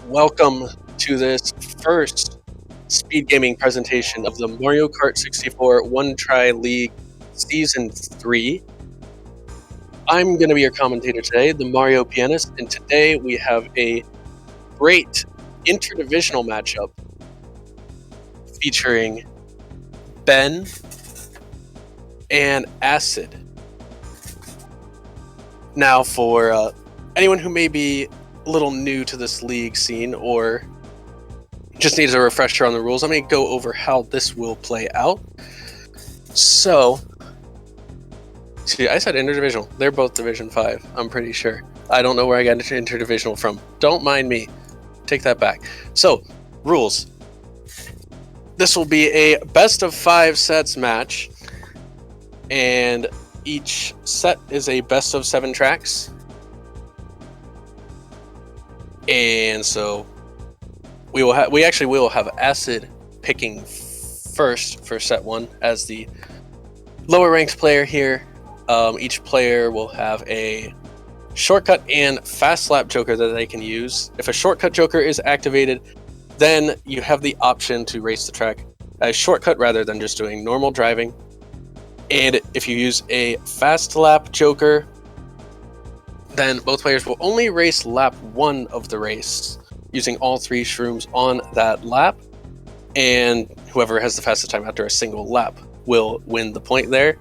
Welcome to this first speed gaming presentation of the Mario Kart 64 One Try League Season 3. I'm going to be your commentator today, the Mario Pianist, and today we have a great interdivisional matchup featuring Ben and Acid. Now, for anyone who may be a little new to this league scene or just needs a refresher on the rules, I'm going to go over how this will play out. So, see, I said interdivisional. They're both Division 5, I'm pretty sure. I don't know where I got interdivisional from. Don't mind me. Take that back. So, rules. This will be a best of 5 sets match, and each set is a best of 7 tracks. And so we actually will have Acid picking first for set 1 as the lower ranked player here. Each player will have a shortcut and fast lap joker that they can use. If a shortcut joker is activated, then you have the option to race the track as shortcut rather than just doing normal driving. And if you use a fast lap joker, then both players will only race lap 1 of the race, using all 3 shrooms on that lap, and whoever has the fastest time after a single lap will win the point there.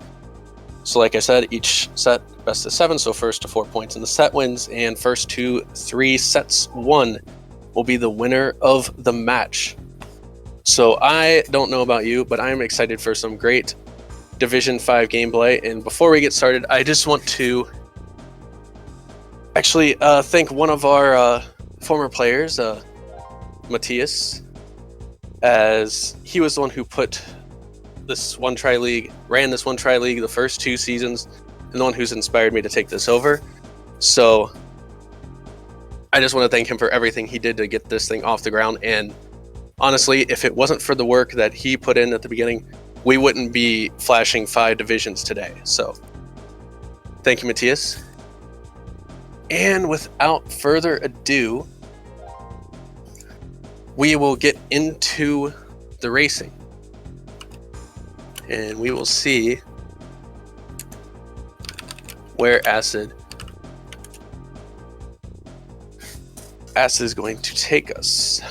So like I said, each set best of 7, so first to 4 points in the set wins, and first to 3 sets won will be the winner of the match. So I don't know about you, but I'm excited for some great Division 5 gameplay, and before we get started, I just want to actually thank one of our former players, Matthias, as he was the one who put this One Try League, ran this One Try League the first 2 seasons, and the one who's inspired me to take this over. So I just want to thank him for everything he did to get this thing off the ground, and honestly, if it wasn't for the work that he put in at the beginning, we wouldn't be flashing 5 divisions today. So thank you, Matthias. And without further ado, we will get into the racing. And we will see where Acid is going to take us.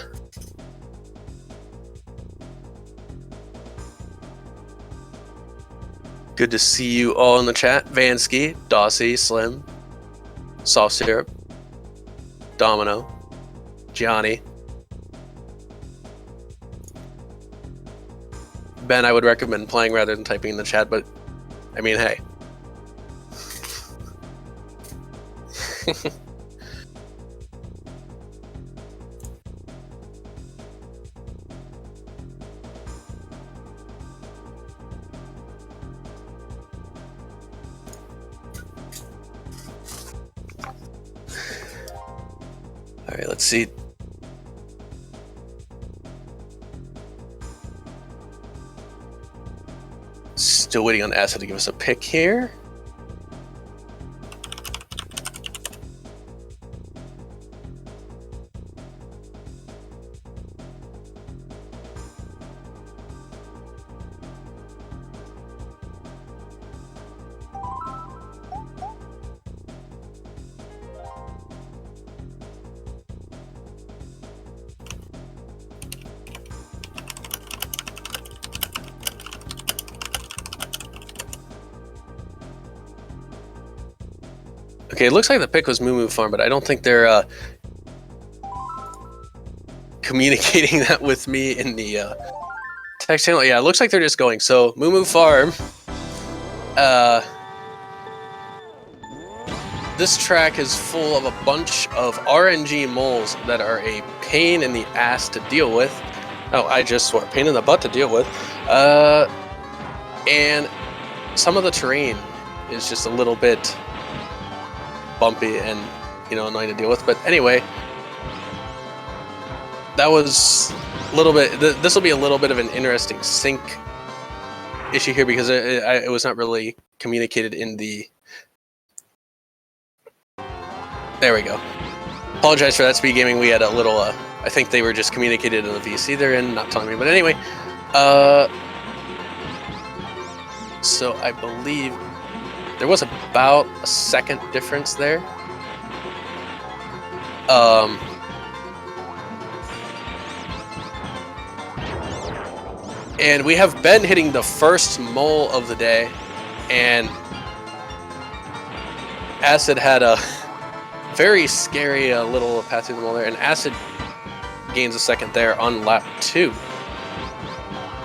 Good to see you all in the chat. Vansky, Dossie, Slim, Soft Syrup, Domino, Gianni. Ben, I would recommend playing rather than typing in the chat, but I mean, hey. All right, let's see. Still waiting on Acid to give us a pick here. Okay, it looks like the pick was Moo Moo Farm, but I don't think they're communicating that with me in the text channel. Yeah, it looks like they're just going. So, Moo Moo Farm. This track is full of a bunch of RNG moles that are a pain in the ass to deal with. Oh, I just swore. Pain in the butt to deal with. And some of the terrain is just a little bit bumpy and, you know, annoying to deal with. But anyway, that was a little bit, this will be a little bit of an interesting sync issue here because it was not really communicated in the, there we go. Apologize for that, Speed Gaming. We had a little, I think they were just communicated in the VC they're in, not telling me. But anyway, so I believe there was about a second difference there. And we have Ben hitting the first mole of the day, and Acid had a very scary little path through the mole there, and Acid gains a second there on lap 2.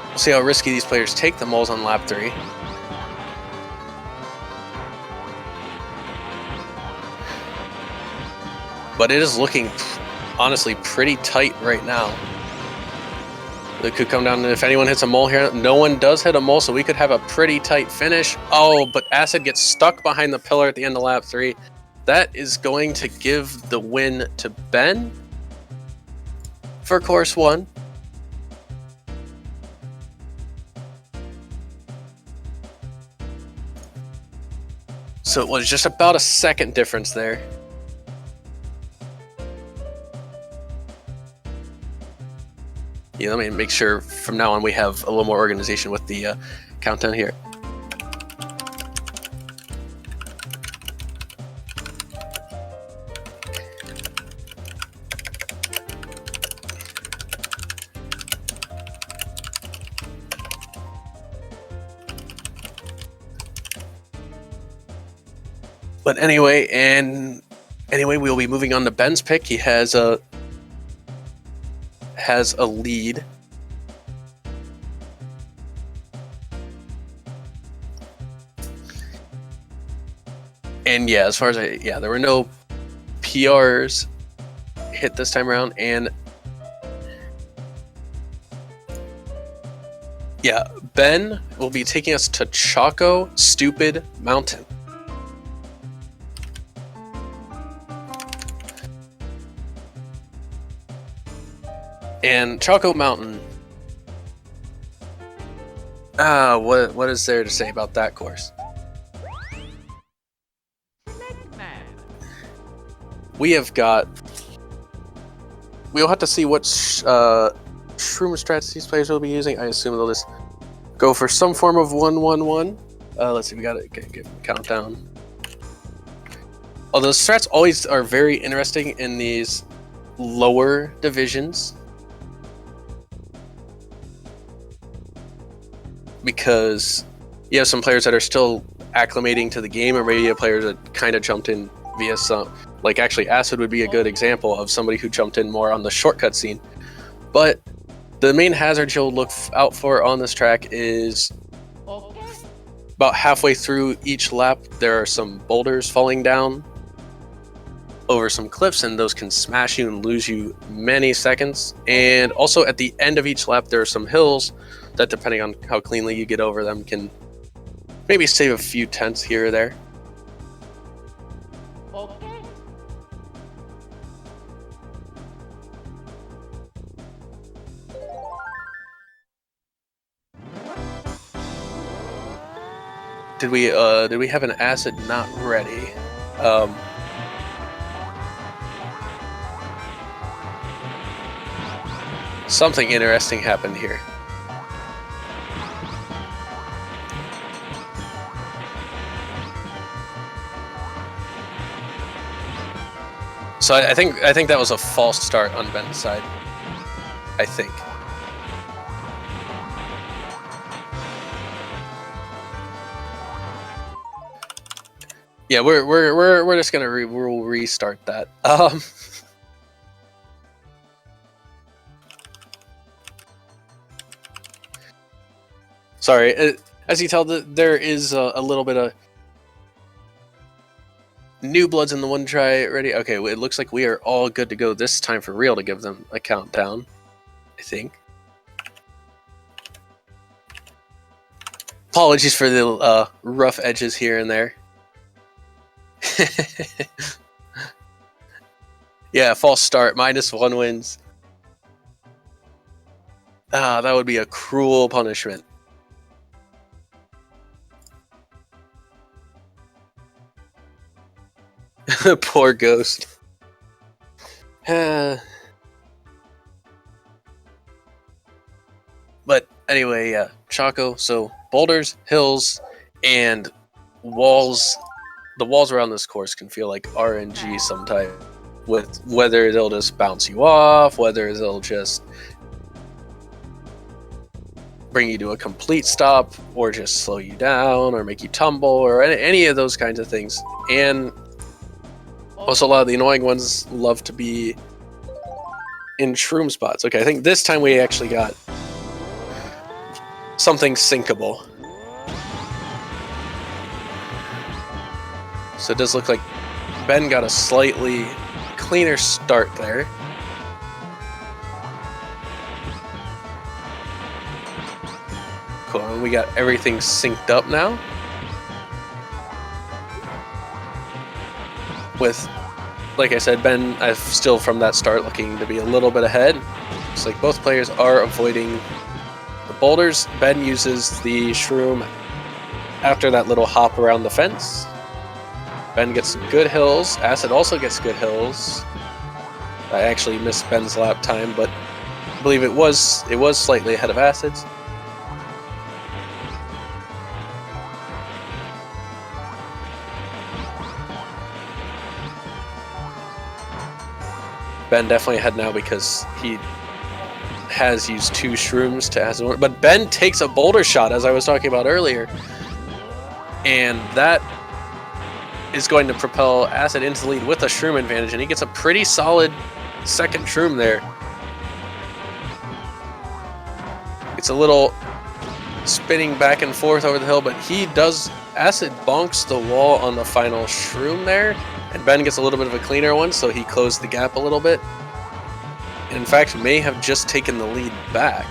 We'll see how risky these players take the moles on lap 3. But it is looking, honestly, pretty tight right now. It could come down to if anyone hits a mole here. No one does hit a mole, so we could have a pretty tight finish. Oh, but Acid gets stuck behind the pillar at the end of lap 3. That is going to give the win to Ben for course 1. So it was just about a second difference there. Yeah, let me make sure from now on we have a little more organization with the countdown here. But anyway, we'll be moving on to Ben's pick. He has a lead. And yeah, as far as there were no PRs hit this time around, and yeah, Ben will be taking us to Choco Stupid Mountain. And Choco Mountain, what is there to say about that course? We'll have to see what shroom strats these players will be using. I assume they'll just go for some form of 1-1-1. Let's see, we gotta give a countdown. Although strats always are very interesting in these lower divisions, because you have some players that are still acclimating to the game, or maybe you have players that kind of jumped in via some, like actually Acid would be a good example of somebody who jumped in more on the shortcut scene. But the main hazard you'll look out for on this track is about halfway through each lap, there are some boulders falling down over some cliffs, and those can smash you and lose you many seconds. And also at the end of each lap, there are some hills that, depending on how cleanly you get over them, can maybe save a few tenths here or there. Did we have an Acid not ready? Something interesting happened here. So I think that was a false start on Ben's side. I think. Yeah, we're just gonna we'll restart that. Sorry, as you tell, there is a little bit of new bloods in the one try ready. Okay, it looks like we are all good to go this time for real to give them a countdown, I think. Apologies for the rough edges here and there. Yeah, false start, -1 wins. Ah, that would be a cruel punishment. Poor Ghost. But anyway, yeah, Chaco. So boulders, hills, and walls. The walls around this course can feel like RNG sometimes, with whether they'll just bounce you off, whether they'll just bring you to a complete stop, or just slow you down, or make you tumble, or any of those kinds of things. And also, a lot of the annoying ones love to be in shroom spots. Okay, I think this time we actually got something sinkable. So it does look like Ben got a slightly cleaner start there. Cool, and we got everything synced up now. With, like I said, Ben, I've still from that start looking to be a little bit ahead. Looks like both players are avoiding the boulders. Ben uses the shroom after that little hop around the fence. Ben gets some good hills. Acid also gets good hills. I actually missed Ben's lap time, but I believe it was slightly ahead of Acid's. Ben definitely ahead now because he has used 2 shrooms to Acid 1. But Ben takes a boulder shot, as I was talking about earlier. And that is going to propel Acid into the lead with a shroom advantage, and he gets a pretty solid second shroom there. It's a little spinning back and forth over the hill, but Acid bonks the wall on the final shroom there, and Ben gets a little bit of a cleaner one, so he closed the gap a little bit. And in fact, may have just taken the lead back.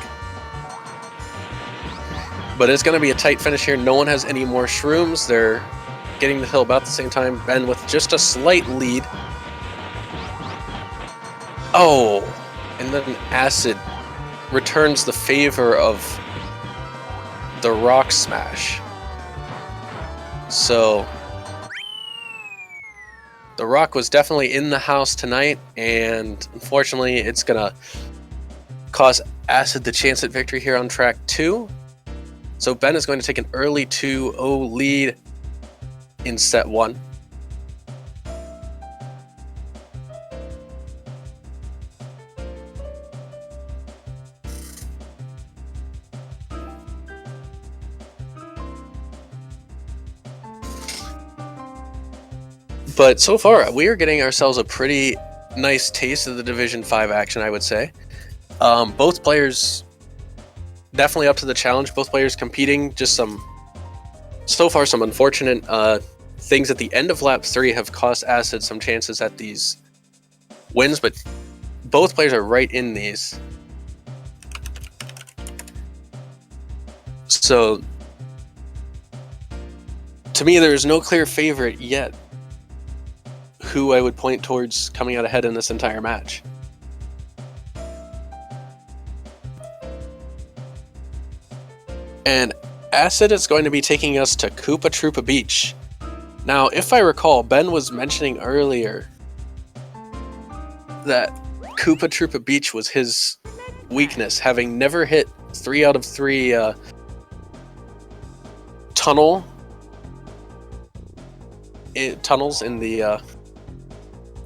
But it's going to be a tight finish here. No one has any more shrooms. They're getting the hill about the same time. Ben with just a slight lead. Oh, and then Acid returns the favor of the rock smash. So the rock was definitely in the house tonight, and unfortunately it's gonna cost Acid the chance at victory here on track 2. So Ben is going to take an early 2-0 lead in set 1. But so far, we are getting ourselves a pretty nice taste of the Division 5 action, I would say. Both players definitely up to the challenge. Both players competing. Just so far, some unfortunate things at the end of lap 3 have cost Acid some chances at these wins, but both players are right in these. So, to me, there is no clear favorite yet who I would point towards coming out ahead in this entire match. And Acid is going to be taking us to Koopa Troopa Beach. Now, if I recall, Ben was mentioning earlier that Koopa Troopa Beach was his weakness, having never hit 3 out of 3 tunnels in the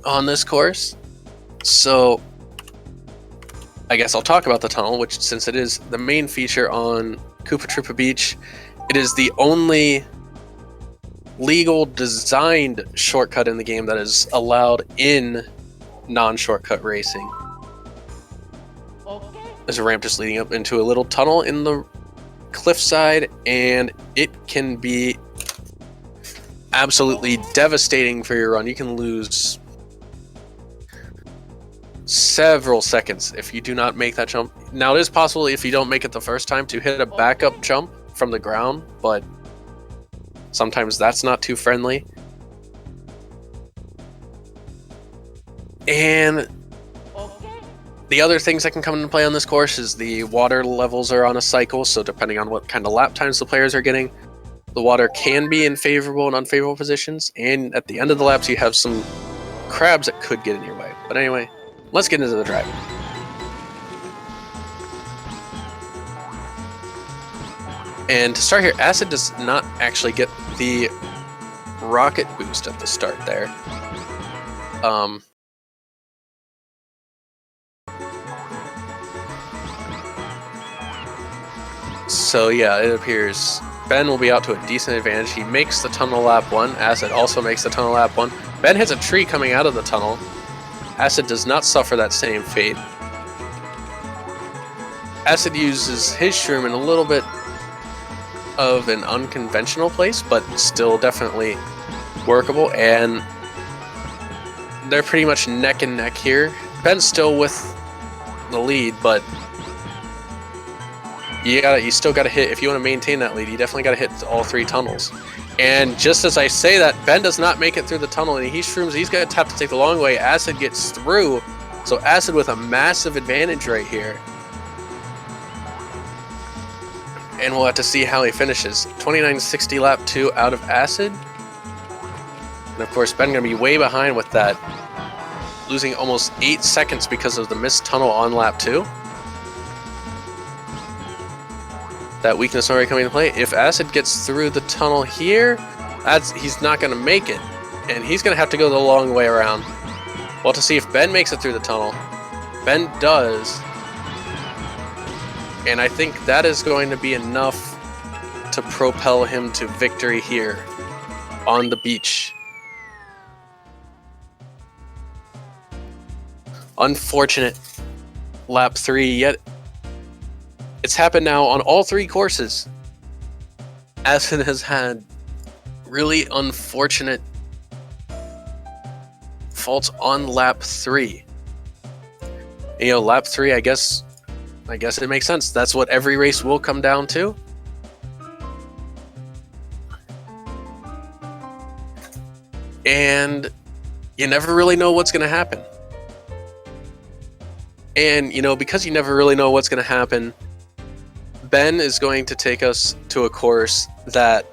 on this course. So I guess I'll talk about the tunnel, which, since it is the main feature on Koopa Troopa Beach, it is the only legal designed shortcut in the game that is allowed in non-shortcut racing. There's a ramp just leading up into a little tunnel in the cliffside, and it can be absolutely devastating for your run. You can lose several seconds if you do not make that jump. Now, it is possible, if you don't make it the first time, to hit a backup jump from the ground, but sometimes that's not too friendly. And the other things that can come into play on this course is the water levels are on a cycle, so depending on what kind of lap times the players are getting, the water can be in favorable and unfavorable positions, and at the end of the laps you have some crabs that could get in your way. But anyway, let's get into the drive. And to start here, Acid does not actually get the rocket boost at the start there. So yeah, it appears Ben will be out to a decent advantage. He makes the tunnel lap 1. Acid also makes the tunnel lap 1. Ben hits a tree coming out of the tunnel. Acid does not suffer that same fate. Acid uses his shroom in a little bit of an unconventional place, but still definitely workable, and they're pretty much neck and neck here. Ben's still with the lead, but you still gotta hit, if you want to maintain that lead, you definitely gotta hit all 3 tunnels. And just as I say that, Ben does not make it through the tunnel, and he shrooms, he's gonna have to take the long way. Acid gets through, so Acid with a massive advantage right here. And we'll have to see how he finishes. 29.60 lap 2 out of Acid. And of course, Ben gonna be way behind with that, losing almost 8 seconds because of the missed tunnel on lap 2. That weakness already coming into play. If Acid gets through the tunnel here, he's not gonna make it. And he's gonna have to go the long way around. Well, to see if Ben makes it through the tunnel. Ben does. And I think that is going to be enough to propel him to victory here on the beach. Unfortunate lap 3, yet it's happened now on all 3 courses. Acid has had really unfortunate faults on lap 3. You know, lap 3, I guess it makes sense. That's what every race will come down to. And you never really know what's going to happen. And, you know, because you never really know what's going to happen, Ben is going to take us to a course that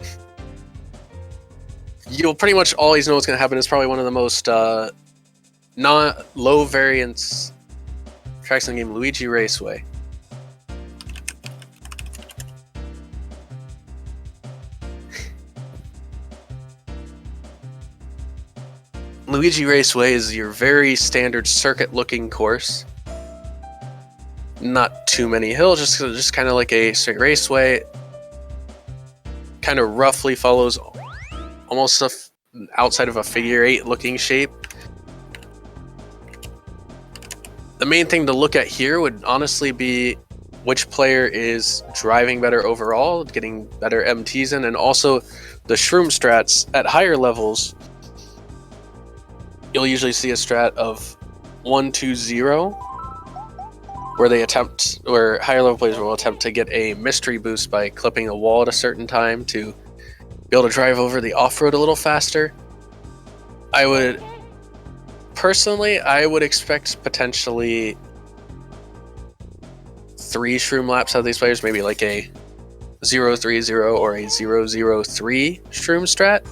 you'll pretty much always know what's going to happen. It's probably one of the most not low variance tracks in the game, Luigi Raceway. Luigi Raceway is your very standard circuit-looking course. Not too many hills, just kind of like a straight raceway. Kind of roughly follows almost outside of a figure 8 looking shape. The main thing to look at here would honestly be which player is driving better overall, getting better MTs in, and also the shroom strats at higher levels. You'll usually see a strat of 1-2-0, where higher level players will attempt to get a mystery boost by clipping a wall at a certain time to be able to drive over the off-road a little faster. I would expect potentially 3 shroom laps out of these players, maybe like a 0-3-0 or a 0-0-3 shroom strat,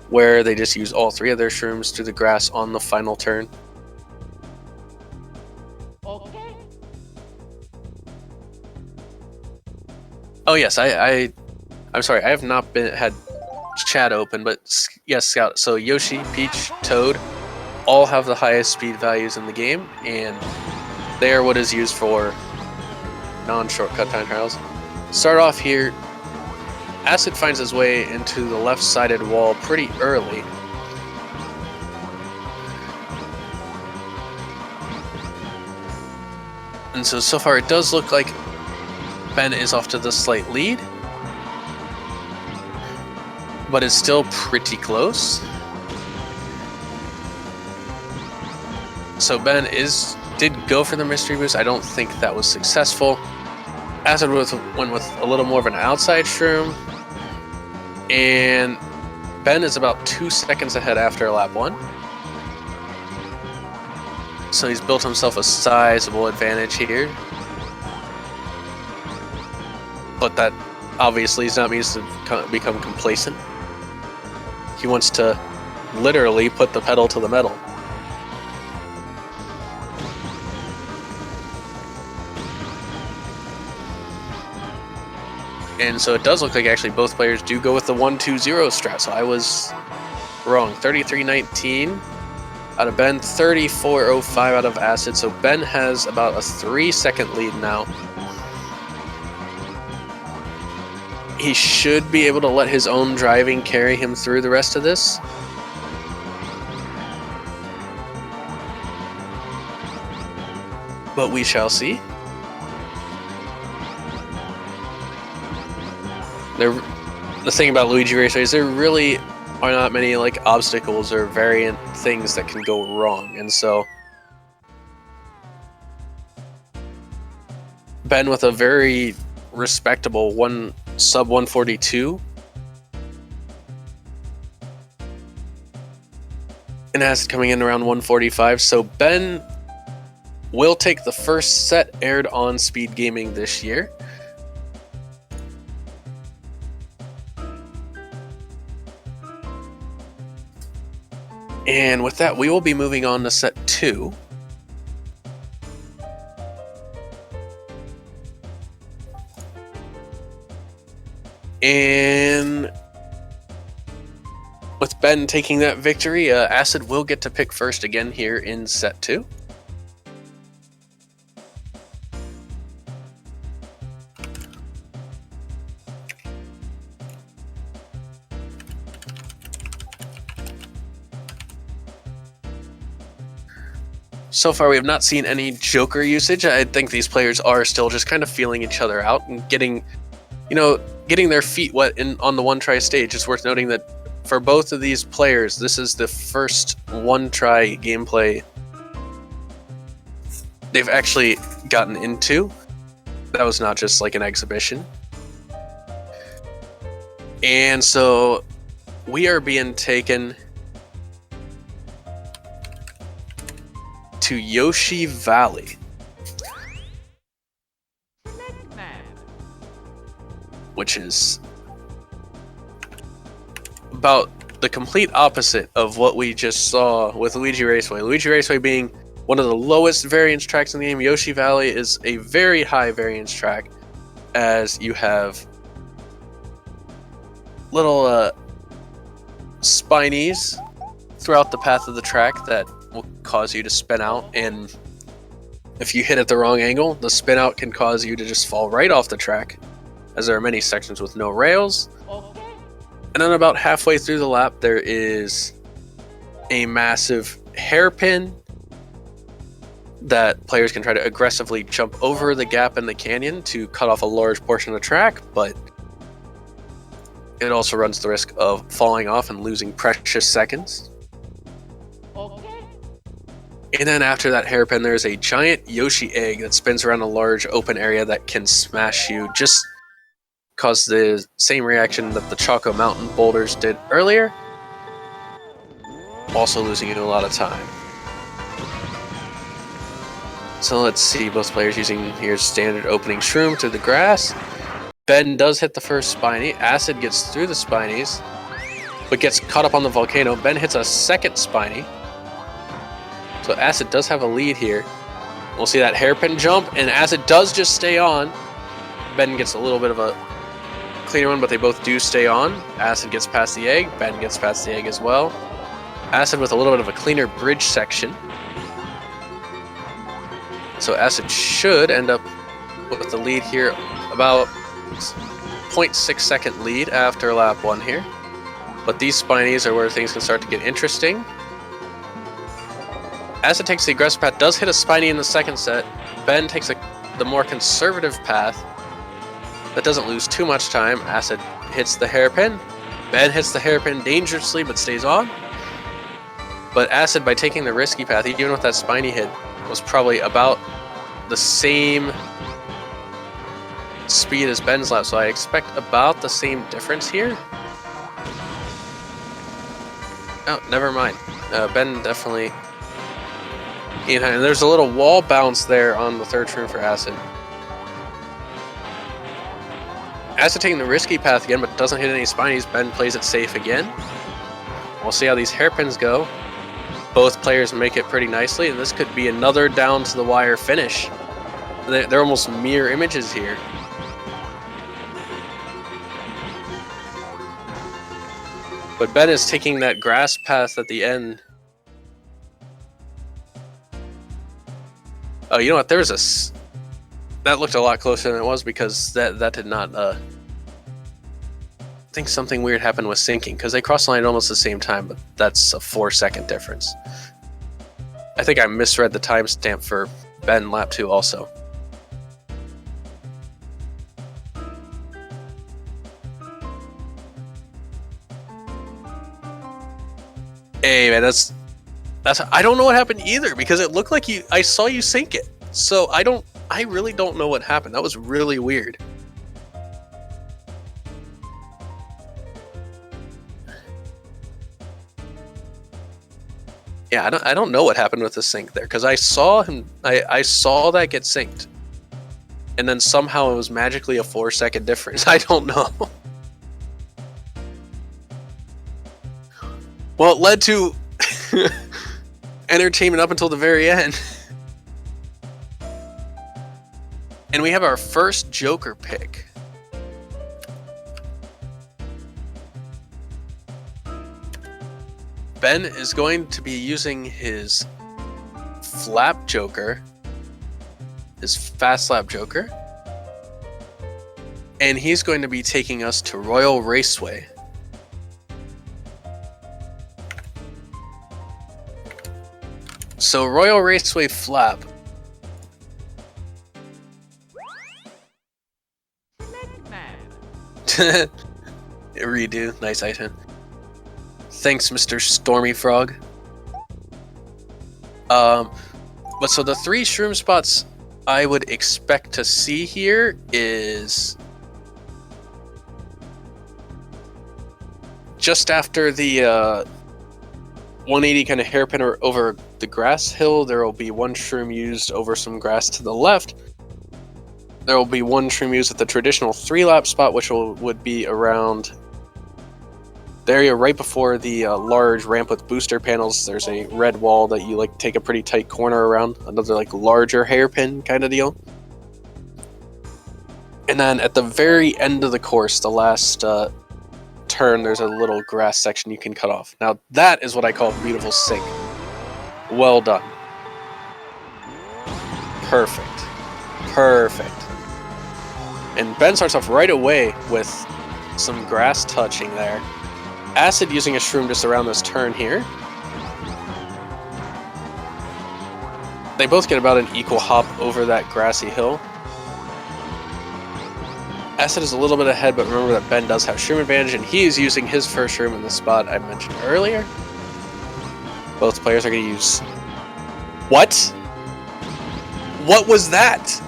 where they just use all 3 of their shrooms through the grass on the final turn. Okay. Oh yes, I'm sorry, I have not had chat open, but yes, Scout. So Yoshi, Peach, Toad, all have the highest speed values in the game, and they are what is used for non-shortcut time trials. Start off here. Acid finds his way into the left-sided wall pretty early. And so far it does look like Ben is off to the slight lead, but it's still pretty close. So Ben did go for the mystery boost. I don't think that was successful. Acid went with a little more of an outside shroom, and Ben is about 2 seconds ahead after lap 1. So he's built himself a sizable advantage here. But that obviously is not means to become complacent. He wants to literally put the pedal to the metal. And so it does look like actually both players do go with the 1-2-0 strat. So I was wrong. 33-19 out of Ben, 34-05 out of Acid. So Ben has about a 3-second lead now. He should be able to let his own driving carry him through the rest of this. But we shall see. The thing about Luigi Raceway is there really are not many like obstacles or variant things that can go wrong, and so Ben with a very respectable sub 142, and Acid coming in around 145. So Ben will take the first set aired on Speed Gaming this year. And with that, we will be moving on to set 2. And with Ben taking that victory, Acid will get to pick first again here in set 2. So far, we have not seen any Joker usage. I think these players are still just kind of feeling each other out and getting their feet wet on the one-try stage. It's worth noting that for both of these players, this is the first one-try gameplay they've actually gotten into. That was not just like an exhibition. And so we are being taken to Yoshi Valley, which is about the complete opposite of what we just saw with Luigi Raceway. Luigi Raceway being one of the lowest variance tracks in the game, Yoshi Valley is a very high variance track, as you have little spinies throughout the path of the track that will cause you to spin out, and if you hit at the wrong angle, the spin out can cause you to just fall right off the track, as there are many sections with no rails. And then about halfway through the lap, there is a massive hairpin that players can try to aggressively jump over the gap in the canyon to cut off a large portion of the track, but it also runs the risk of falling off and losing precious seconds. And then after that hairpin, there's a giant Yoshi egg that spins around a large open area that can smash you, just cause the same reaction that the Choco Mountain boulders did earlier, also losing you a lot of time. So let's see, both players using here standard opening shroom through the grass. Ben does hit the first spiny. Acid gets through the spinies, but gets caught up on the volcano. Ben hits a second spiny. So Acid does have a lead here. We'll see that hairpin jump, and Acid does just stay on. Ben gets a little bit of a cleaner one, but they both do stay on. Acid gets past the egg. Ben gets past the egg as well. Acid with a little bit of a cleaner bridge section. So Acid should end up with the lead here, about 0.6 second lead after lap 1 here. But these spinies are where things can start to get interesting. Acid takes the aggressive path, does hit a spiny in the second set. Ben takes the more conservative path that doesn't lose too much time. Acid hits the hairpin. Ben hits the hairpin dangerously but stays on. But Acid, by taking the risky path, even with that spiny hit, was probably about the same speed as Ben's lap, so I expect about the same difference here. Oh, never mind. Ben definitely... And there's a little wall bounce there on the third shroom for Acid. Acid taking the risky path again, but doesn't hit any spinies. Ben plays it safe again. We'll see how these hairpins go. Both players make it pretty nicely, and this could be another down to the wire finish. They're almost mirror images here. But Ben is taking that grass path at the end. Oh, you know what? There's that looked a lot closer than it was because that did not. I think something weird happened with syncing because they crossed the line at almost the same time, but that's a 4-second difference. I think I misread the timestamp for Ben lap 2 also. Hey man, that's I don't know what happened either because it looked like I saw you sync it. So I really don't know what happened. That was really weird. Yeah, I don't know what happened with the sync there because I saw him. I saw that get synced, and then somehow it was magically a 4-second difference. I don't know. Well, it led to entertainment up until the very end. And we have our first Joker pick. Ben is going to be using his flap Joker, his fast lap Joker, and he's going to be taking us to Royal Raceway. So Royal Raceway flap. Redo. Nice item. Thanks, Mr. Stormy Frog. But so the 3 shroom spots I would expect to see here is just after the 180 kind of hairpin over the grass hill. There will be 1 shroom used over some grass to the left. There will be 1 shroom used at the traditional 3-lap spot, which would be around the area right before the large ramp with booster panels. There's a red wall that you like take a pretty tight corner around, another like larger hairpin kind of deal. And then at the very end of the course, the last turn, there's a little grass section you can cut off. Now that is what I call beautiful sync. Well done. Perfect. Perfect. And Ben starts off right away with some grass touching there. Acid using a shroom just around this turn here. They both get about an equal hop over that grassy hill. Acid is a little bit ahead, but remember that Ben does have shroom advantage, and he is using his first shroom in the spot I mentioned earlier. Both players are going to use... What? What was that?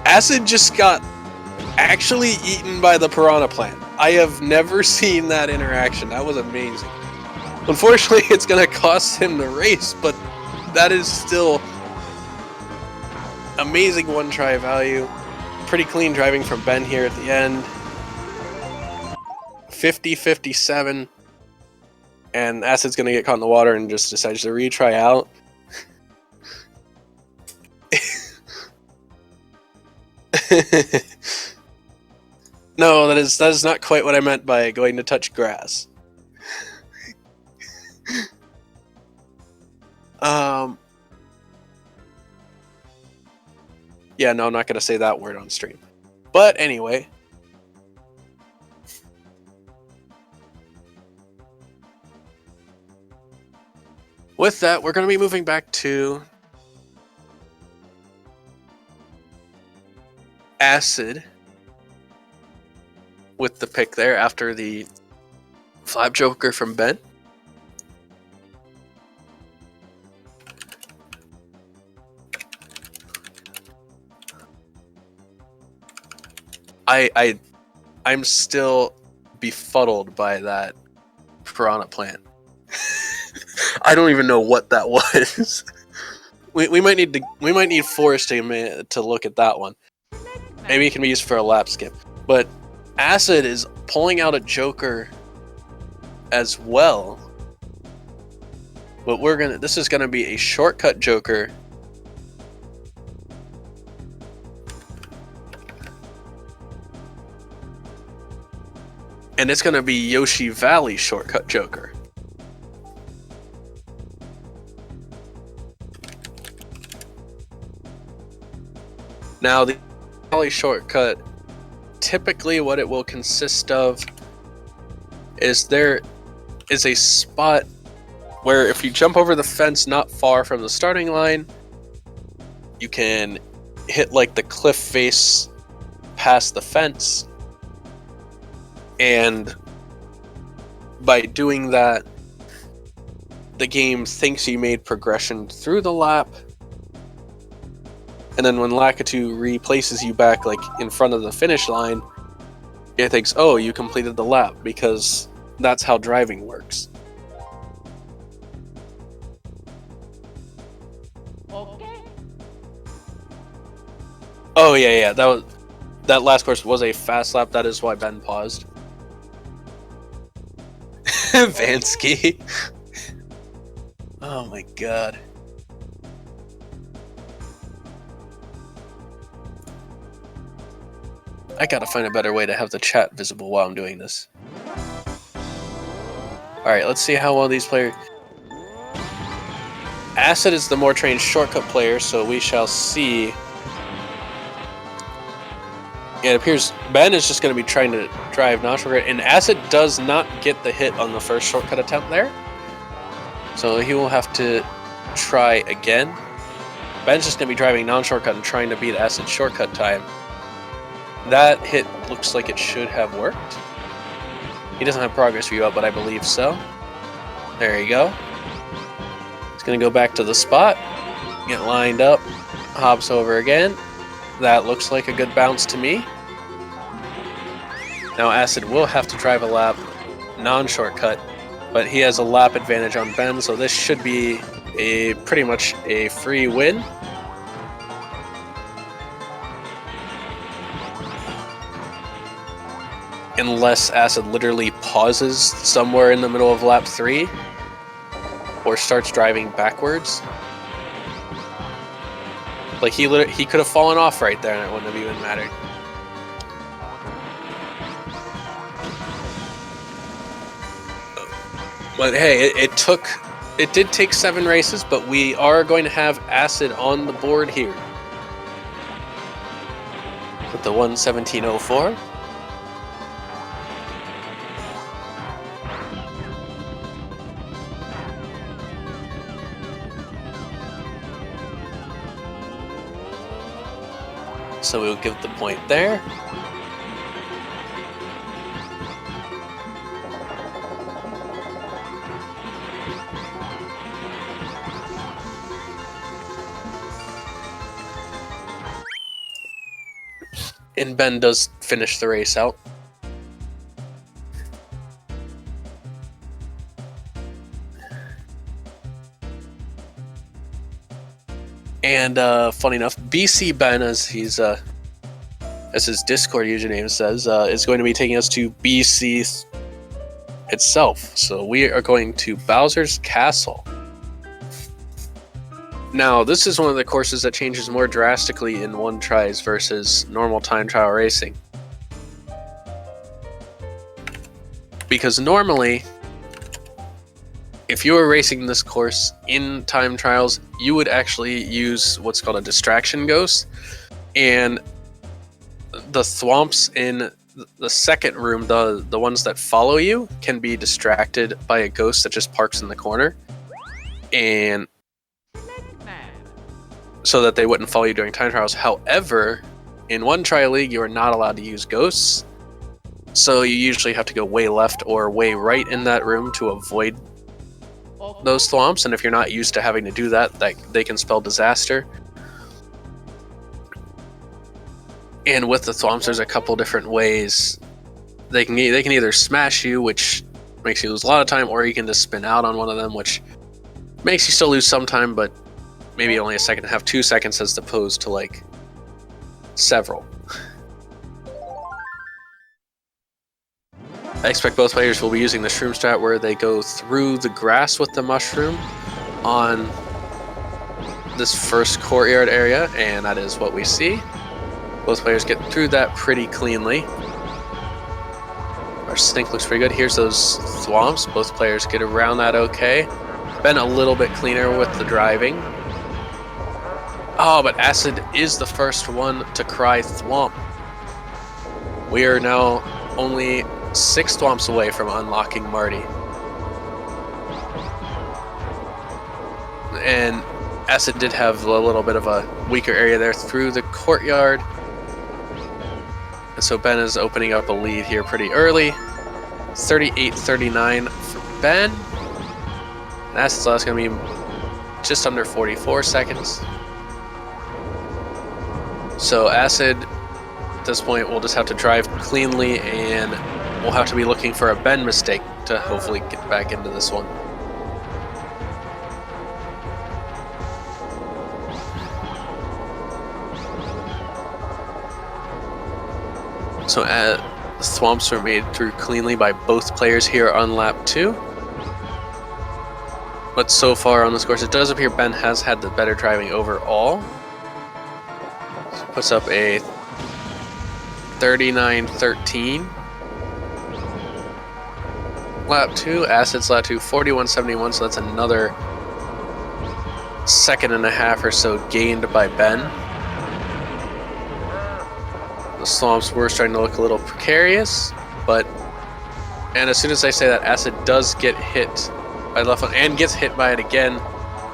Acid just got actually eaten by the piranha plant. I have never seen that interaction. That was amazing. Unfortunately, it's going to cost him the race, but that is still amazing one-try value. Pretty clean driving from Ben here at the end. 50-57. And Acid's going to get caught in the water and just decides to retry out. No, that is not quite what I meant by going to touch grass. Yeah, no, I'm not going to say that word on stream. But anyway. With that, we're going to be moving back to Acid with the pick there after the flap Joker from Ben. I'm still befuddled by that piranha plant. I don't even know what that was. we might need Forrest to look at that one. Maybe it can be used for a lap skip. But Acid is pulling out a Joker as well. But this is gonna be a shortcut Joker. and it's going to be Yoshi Valley Shortcut Joker. Now, the Valley Shortcut, typically what it will consist of is there is a spot where if you jump over the fence not far from the starting line, you can hit like the cliff face past the fence, and by doing that, the game thinks you made progression through the lap, and then when Lakitu replaces you back like in front of the finish line, it thinks, oh, you completed the lap, because that's how driving works. Okay. Oh yeah, that last course was a fast lap. That is why Ben paused. Vansky. Oh my god. I gotta find a better way to have the chat visible while I'm doing this. Alright, let's see how well these players... Acid is the more trained shortcut player, so we shall see. It appears Ben is just going to be trying to drive non-shortcut, and Acid does not get the hit on the first shortcut attempt there. So he will have to try again. Ben's just going to be driving non-shortcut and trying to beat Acid's shortcut time. That hit looks like it should have worked. He doesn't have progress view up, but I believe so. There you go. He's going to go back to the spot, get lined up, hops over again. That looks like a good bounce to me. Now Acid will have to drive a lap non-shortcut, but he has a lap advantage on Ben, so this should be pretty much a free win. Unless Acid literally pauses somewhere in the middle of lap 3 or starts driving backwards. Like he could have fallen off right there and it wouldn't have even mattered. But hey, it did take 7 races, but we are going to have Acid on the board here with the 1:17.04. So we'll give the point there. And Ben does finish the race out. And funny enough, BC Ben, as his Discord username says, is going to be taking us to BC itself. So we are going to Bowser's Castle. Now, this is one of the courses that changes more drastically in one tries versus normal time trial racing. Because normally, if you were racing this course in time trials, you would actually use what's called a distraction ghost, and the thwomps in the second room, the ones that follow you, can be distracted by a ghost that just parks in the corner, and so that they wouldn't follow you during time trials. However, in one trial league, you are not allowed to use ghosts, so you usually have to go way left or way right in that room to avoid those thwomps, and if you're not used to having to do that, they can spell disaster. And with the thwomps, there's a couple different ways. They can either smash you, which makes you lose a lot of time, or you can just spin out on one of them, which makes you still lose some time, but maybe only a second and a half, 2 seconds, as opposed to like several. I expect both players will be using the shroom strat, where they go through the grass with the mushroom on this first courtyard area, and that is what we see. Both players get through that pretty cleanly. Our sink looks pretty good. Here's those thwomps. Both players get around that okay. Ben a little bit cleaner with the driving. Oh, but Acid is the first one to cry thwomp. We are now only 6 thwomps away from unlocking Marty. And Acid did have a little bit of a weaker area there through the courtyard. And so Ben is opening up a lead here pretty early. 38-39 for Ben. And Acid's last going to be just under 44 seconds. So Acid, at this point, will just have to drive cleanly, and we'll have to be looking for a Ben mistake to hopefully get back into this one. So the swamps were made through cleanly by both players here on lap 2. But so far on this course, it does appear Ben has had the better driving overall. So puts up a 39-13. Lap 2, Acid's lap 2, 41-71, so that's another second and a half or so gained by Ben. The swamps were starting to look a little precarious, and as soon as I say that, Acid does get hit by the left one and gets hit by it again.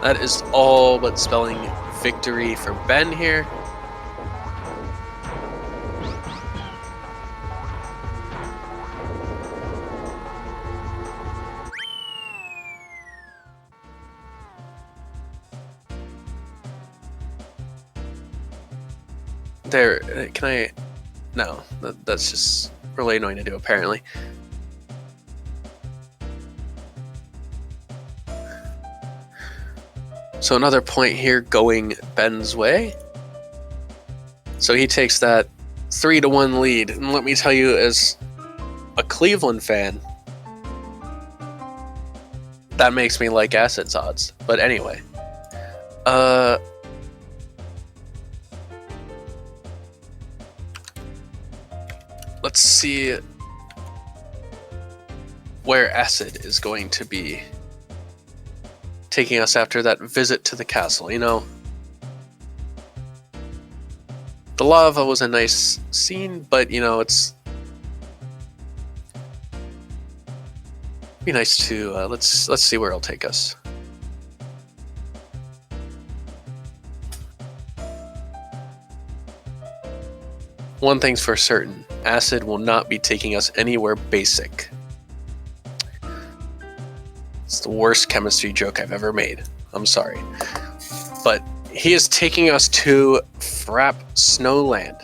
That is all but spelling victory for Ben here. There, can I? No, that's just really annoying to do, apparently. So another point here going Ben's way. So he takes that 3-1 lead. And let me tell you, as a Cleveland fan, that makes me like Acid's odds. But anyway. Let's see where Acid is going to be taking us after that visit to the castle. You know, the lava was a nice scene, but you know, it's be nice to let's see where it'll take us. One thing's for certain. Acid will not be taking us anywhere basic. It's the worst chemistry joke I've ever made. I'm sorry. But he is taking us to Frap Snowland.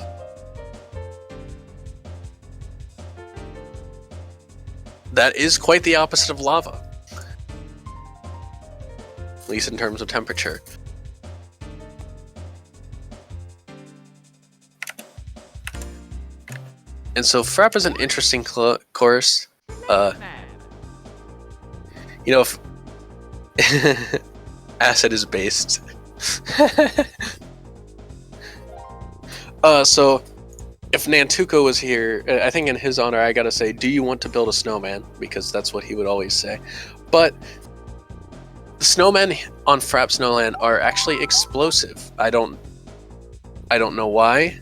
That is quite the opposite of lava. At least in terms of temperature. And so Frap is an interesting course. You know, if Acid is based. So if Nantuko was here, I think in his honor, I gotta say, do you want to build a snowman? Because that's what he would always say. But the snowmen on Frap Snowland are actually explosive. I don't know why.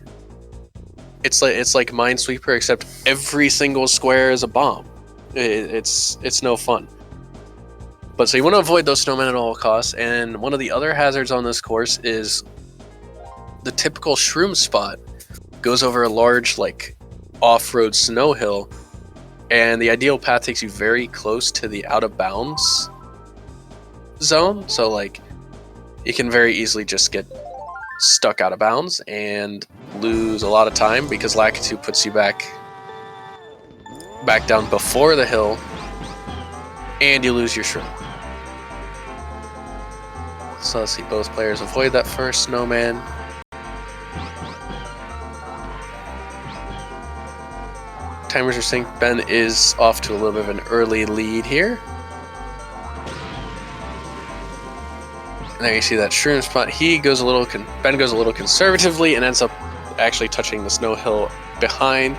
It's like Minesweeper, except every single square is a bomb. It's no fun. But so you want to avoid those snowmen at all costs. And one of the other hazards on this course is the typical shroom spot goes over a large like off-road snow hill, and the ideal path takes you very close to the out of bounds zone. So like you can very easily just get stuck out of bounds and lose a lot of time because Lakitu puts you back down before the hill, and you lose your shroom. So let's see, both players avoid that first snowman. Timers are synced. Ben is off to a little bit of an early lead here. And there you see that shroom spot. Ben goes a little conservatively and ends up actually touching the snow hill behind.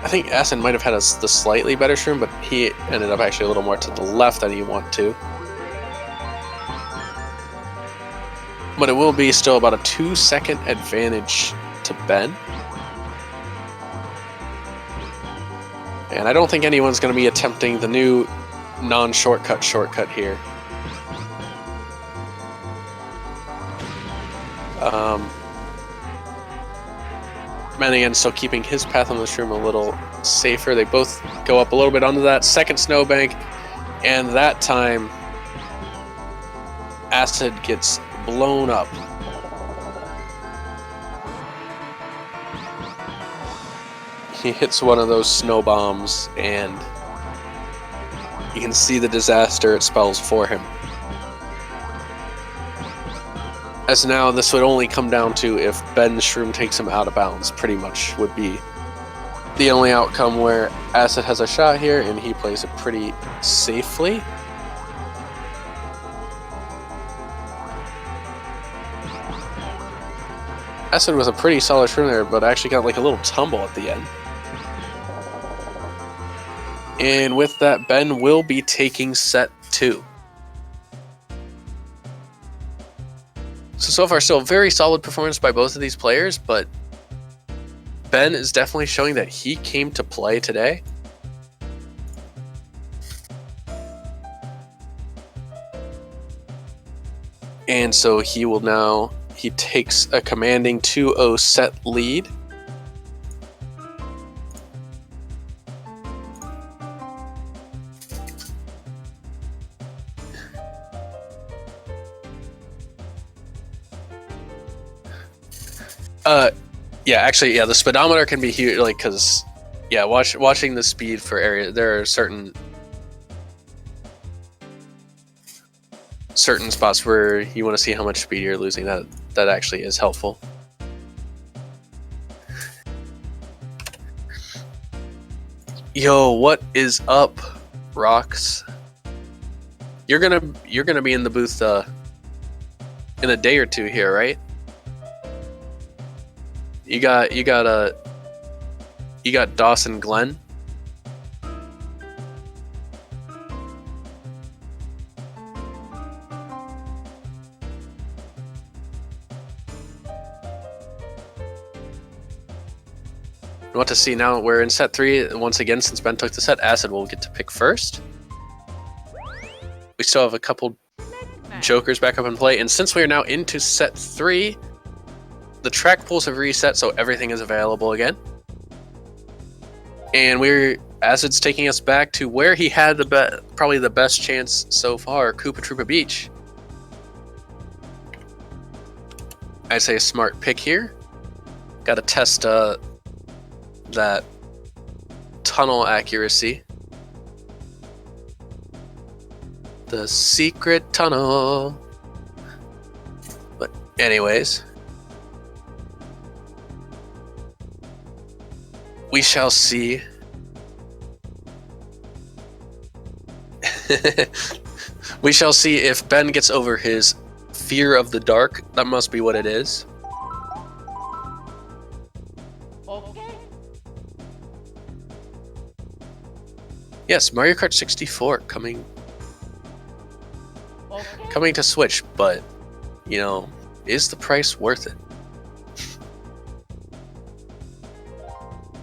I think Acid might have had the slightly better shroom, but he ended up actually a little more to the left than he wanted to. But it will be still about a 2-second advantage to Ben. And I don't think anyone's going to be attempting the new non-shortcut shortcut here. Ben again still keeping his path on the shroom a little safer. They both go up a little bit onto that second snowbank, and that time Acid gets blown up. He hits one of those snow bombs, and you can see the disaster it spells for him. As now, this would only come down to if Ben's shroom takes him out of bounds, pretty much would be the only outcome, where Acid has a shot here, and he plays it pretty safely. Acid was a pretty solid shroom there, but actually got like a little tumble at the end. And with that, Ben will be taking set 2. So far, still a very solid performance by both of these players, but Ben is definitely showing that he came to play today. And so he will now, he takes a commanding 2-0 set lead. Yeah, actually, yeah, the speedometer can be huge, like, because, yeah, watching the speed for area, there are certain spots where you want to see how much speed you're losing. That actually is helpful. Yo, what is up, Rocks? You're gonna be in the booth in a day or two here, right? You got Dawson Glenn. What to see now? We're in set 3 once again. Since Ben took the set, Acid will get to pick first. We still have a couple jokers back up in play, and since we are now into set 3. The track pools have reset, so everything is available again. And Acid's taking us back to where he had probably the best chance so far, Koopa Troopa Beach. I'd say a smart pick here. Got to test that tunnel accuracy. The secret tunnel. But anyways. We shall see. We shall see if Ben gets over his fear of the dark. That must be what it is. Okay. Yes, Mario Kart 64 coming to Switch, but, you know, is the price worth it?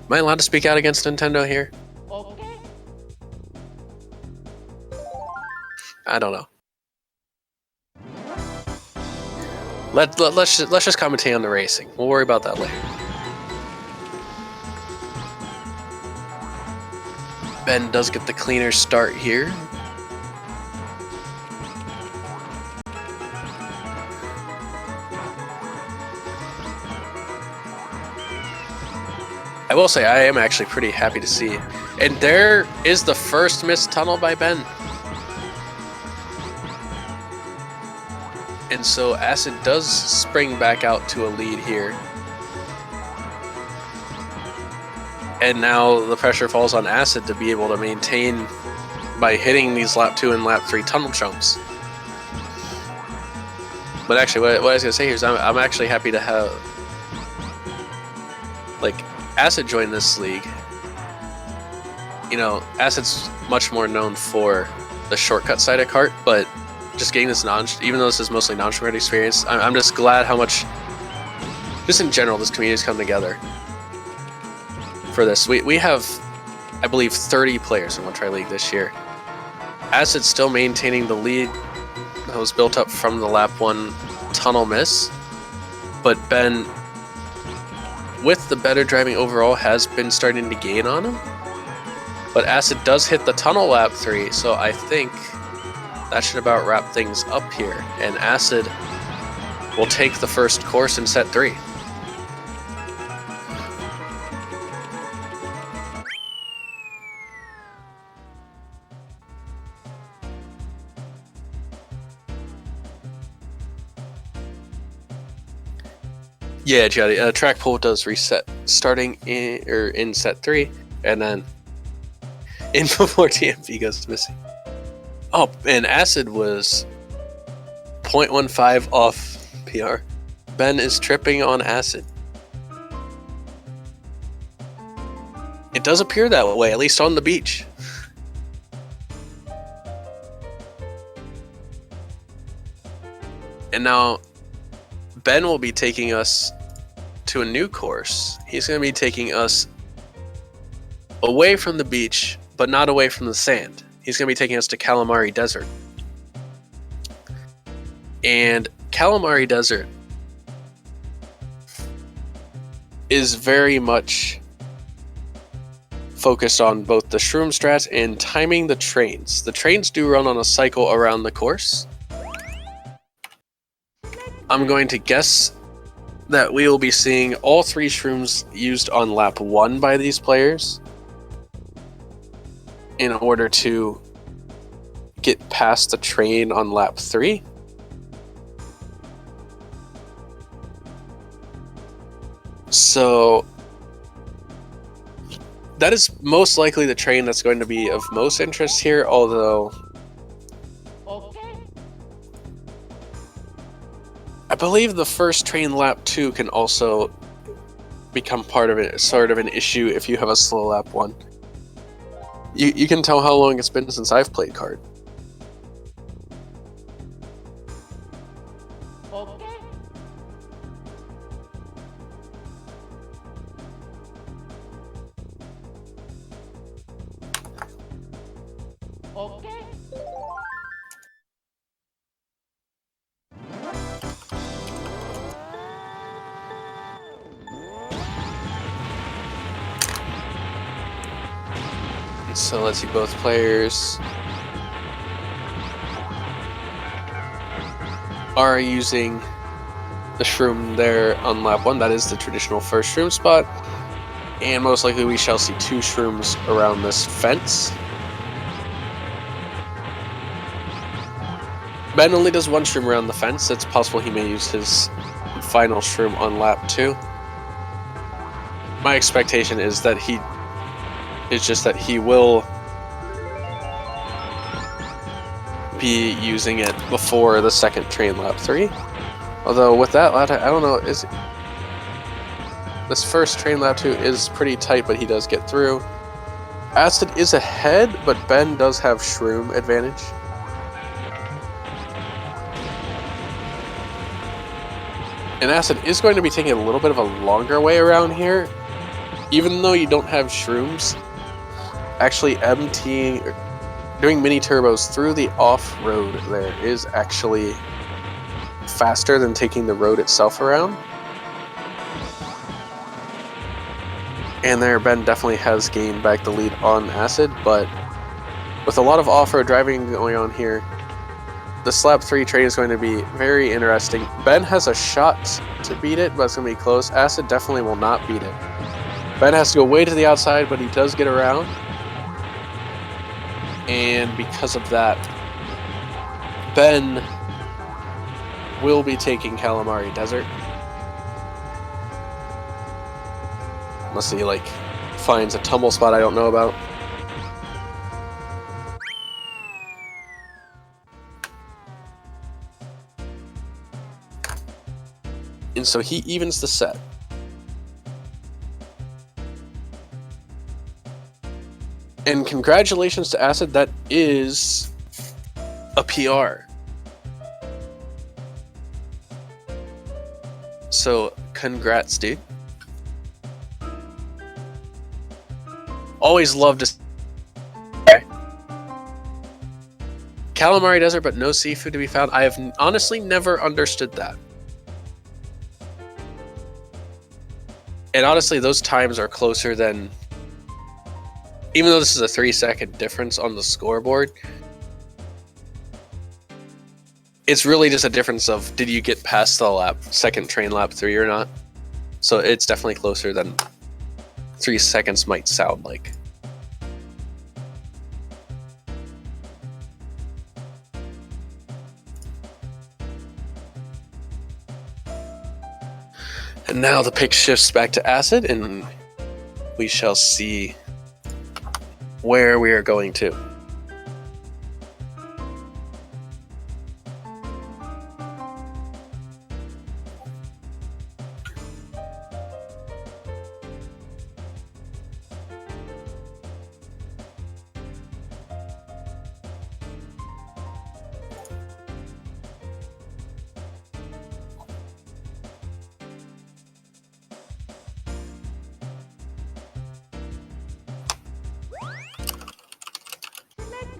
Am I allowed to speak out against Nintendo here? Okay. I don't know. Let's just commentate on the racing. We'll worry about that later. Ben does get the cleaner start here. I will say I am actually pretty happy to see. And there is the first missed tunnel by Ben. And so Acid does spring back out to a lead here. And now the pressure falls on Acid to be able to maintain by hitting these lap 2 and lap 3 tunnel jumps. But actually, what I was going to say here is I'm actually happy to have, like, Acid join this league, you know, Acid's much more known for the shortcut side of Kart, but just getting this even though this is mostly non-shortcut experience, I'm just glad how much, just in general, this community's come together for this. We have, I believe, 30 players in One Try League this year. Acid's still maintaining the lead that was built up from the lap 1 tunnel miss, but Ben, with the better driving overall, has been starting to gain on him. But Acid does hit the tunnel lap 3, so I think that should about wrap things up here. And Acid will take the first course in set 3. Yeah, Jody, track pool does reset starting in set 3, and then in before TMV goes missing. Oh, and Acid was 0.15 off PR. Ben is tripping on Acid. It does appear that way, at least on the beach. And now Ben will be taking us to a new course. He's going to be taking us away from the beach, but not away from the sand. He's going to be taking us to Calamari Desert. And Calamari Desert is very much focused on both the shroom strats and timing the trains. The trains do run on a cycle around the course. I'm going to guess that we will be seeing all 3 shrooms used on lap 1 by these players in order to get past the train on lap 3. So that is most likely the train that's going to be of most interest here, although I believe the first train lap 2 can also become part of it, sort of an issue if you have a slow lap 1. You can tell how long it's been since I've played Kart. So let's see, both players are using the shroom there on lap 1. That is the traditional first shroom spot. And most likely we shall see 2 shrooms around this fence. Ben only does 1 shroom around the fence. It's possible he may use his final shroom on lap 2. My expectation is that he will be using it before the second train lap 3. Although with that lap, I don't know, this first train lap 2 is pretty tight, but he does get through. Acid is ahead, but Ben does have shroom advantage. And Acid is going to be taking a little bit of a longer way around here, even though you don't have shrooms. Actually, doing mini turbos through the off-road there is actually faster than taking the road itself around. And there, Ben definitely has gained back the lead on Acid, but with a lot of off-road driving going on here, this lap 3 train is going to be very interesting. Ben has a shot to beat it, but it's going to be close. Acid definitely will not beat it. Ben has to go way to the outside, but he does get around. And because of that, Ben will be taking Calamari Desert. Unless he, finds a tumble spot I don't know about. And so he evens the set. And congratulations to Acid, that is a PR. So, congrats, dude. Always love to... Calamari Desert, but no seafood to be found. I have honestly never understood that. And honestly, those times are closer than... Even though this is a 3-second difference on the scoreboard, it's really just a difference of did you get past the second train lap 3 or not. So it's definitely closer than 3 seconds might sound like. And now the pick shifts back to Acid, and we shall see where we are going to.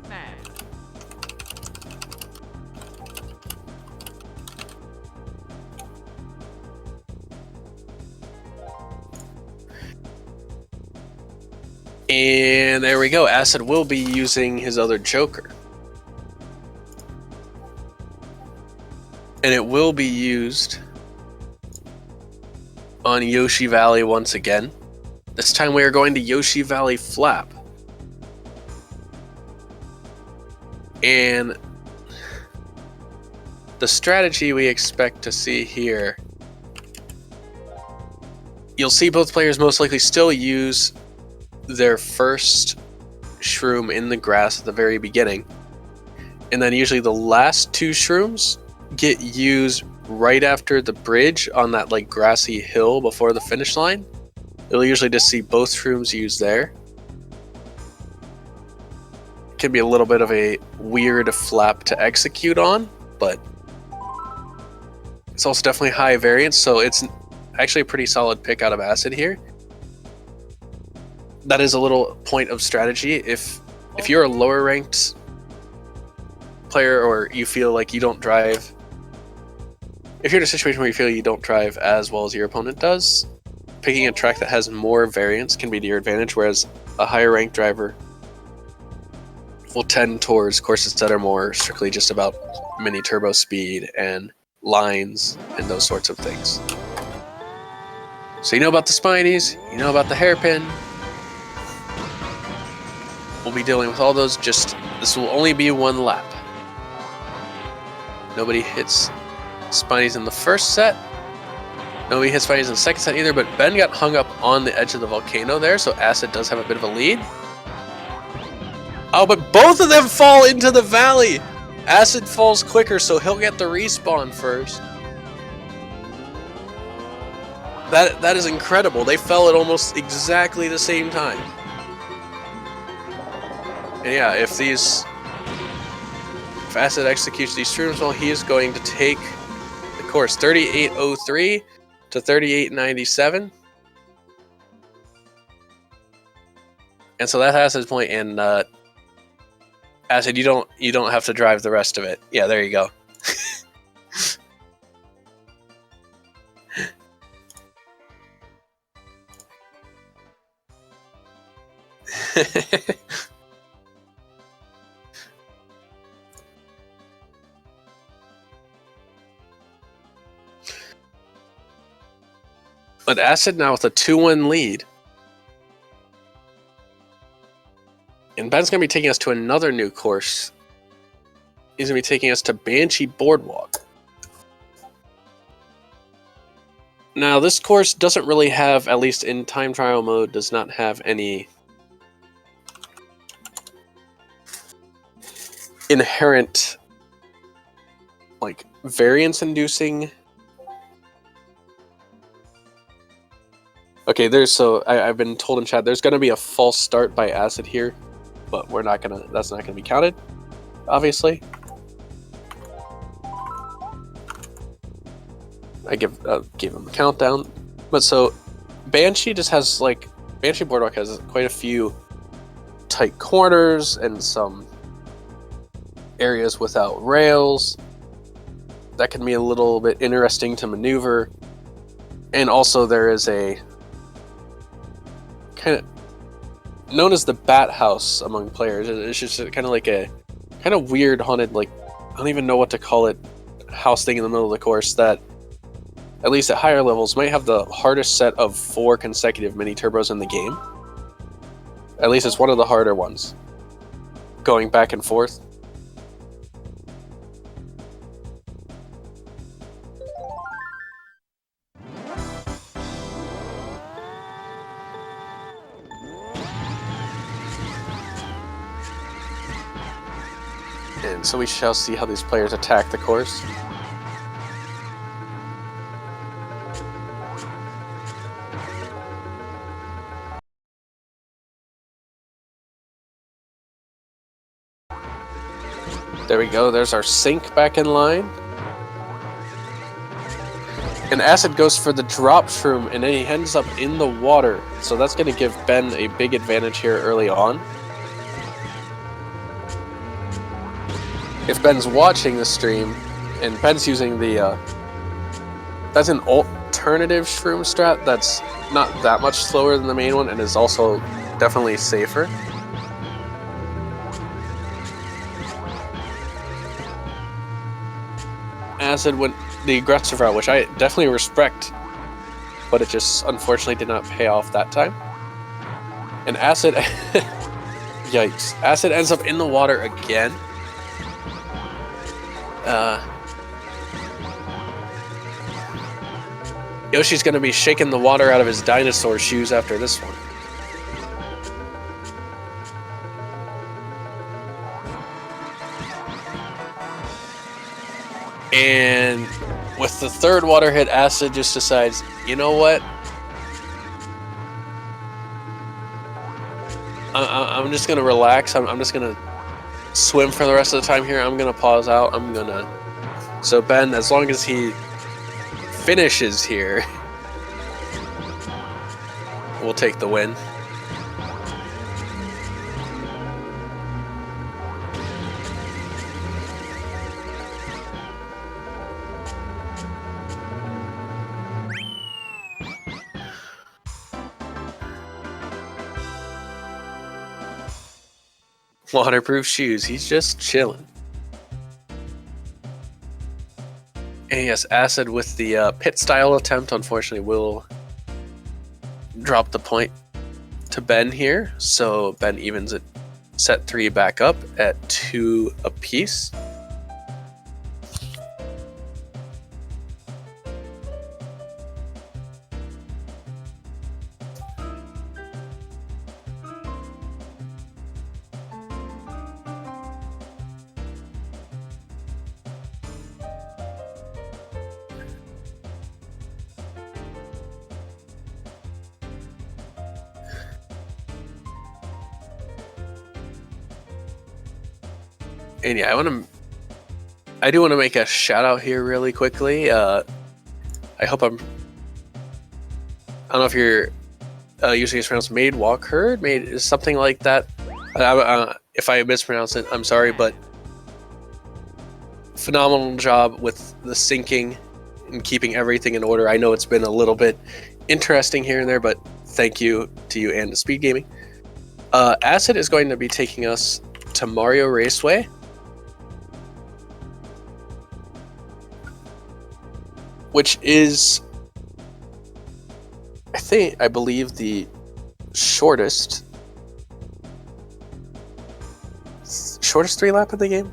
Man. And there we go. Acid will be using his other Joker. And it will be used on Yoshi Valley once again. This time we are going to Yoshi Valley Flap. And the strategy we expect to see here, you'll see both players most likely still use their first shroom in the grass at the very beginning. And then usually the last 2 shrooms get used right after the bridge on that like grassy hill before the finish line. You'll usually just see both shrooms used there. Can be a little bit of a weird flap to execute on, but it's also definitely high variance, so it's actually a pretty solid pick out of Acid here. That is a little point of strategy. If you're a lower ranked player, or you feel like you don't drive, if you're in a situation where you feel you don't drive as well as your opponent does, picking a track that has more variance can be to your advantage, whereas a higher ranked driver will tend towards courses that are more strictly just about mini turbo speed and lines and those sorts of things. So you know about the spinies, you know about the hairpin. We'll be dealing with all those, just this will only be 1 lap. Nobody hits spinies in the first set. Nobody hits spinies in the second set either, but Ben got hung up on the edge of the volcano there, so Acid does have a bit of a lead. Oh, but both of them fall into the valley! Acid falls quicker, so he'll get the respawn first. That is incredible. They fell at almost exactly the same time. And yeah, if Acid executes these shrooms well, he is going to take the course 38.03 to 38.97. And so that's Acid's point, and Acid, you don't have to drive the rest of it. Yeah, there you go. But Acid now with a 2-1 lead. And Ben's going to be taking us to another new course. He's going to be taking us to Banshee Boardwalk. Now, this course doesn't really have, at least in time trial mode, does not have any inherent, like, variance-inducing. Okay, I've been told in chat, there's going to be a false start by Acid here. but that's not gonna be counted, obviously. I gave him a countdown. But so Banshee just has Banshee Boardwalk has quite a few tight corners and some areas without rails that can be a little bit interesting to maneuver. And also there is a kind of known as the Bat House among players. It's just kind of like a kind of weird haunted, I don't even know what to call it, house thing in the middle of the course that, at least at higher levels, might have the hardest set of 4 consecutive mini turbos in the game. At least it's one of the harder ones. Going back and forth. And so we shall see how these players attack the course. There we go, there's our sink back in line. And Acid goes for the drop shroom, and then he ends up in the water. So that's going to give Ben a big advantage here early on. If Ben's watching the stream, and Ben's using the... that's an alternative shroom strat that's not that much slower than the main one, and is also definitely safer. Acid went the aggressive route, which I definitely respect, but it just unfortunately did not pay off that time. And Acid, yikes, Acid ends up in the water again. Yoshi's going to be shaking the water out of his dinosaur shoes after this one. And with the third water hit, Acid just decides, you know what? I'm just going to relax. I'm just going to swim for the rest of the time here. I'm going to pause out. So Ben, as long as he finishes here, we'll take the win. Waterproof shoes, he's just chilling. And yes, Acid with the pit style attempt unfortunately will drop the point to Ben here. So Ben evens it set 3 back up at 2 apiece. And yeah, I do want to make a shout out here really quickly. I hope I don't know if you're using it's pronounced Made Walk Herd, Made something like that. If I mispronounce it, I'm sorry, but phenomenal job with the syncing and keeping everything in order. I know it's been a little bit interesting here and there, but thank you to you and to Speed Gaming. Acid is going to be taking us to Mario Raceway. Which is, I believe, the shortest 3-lap in the game.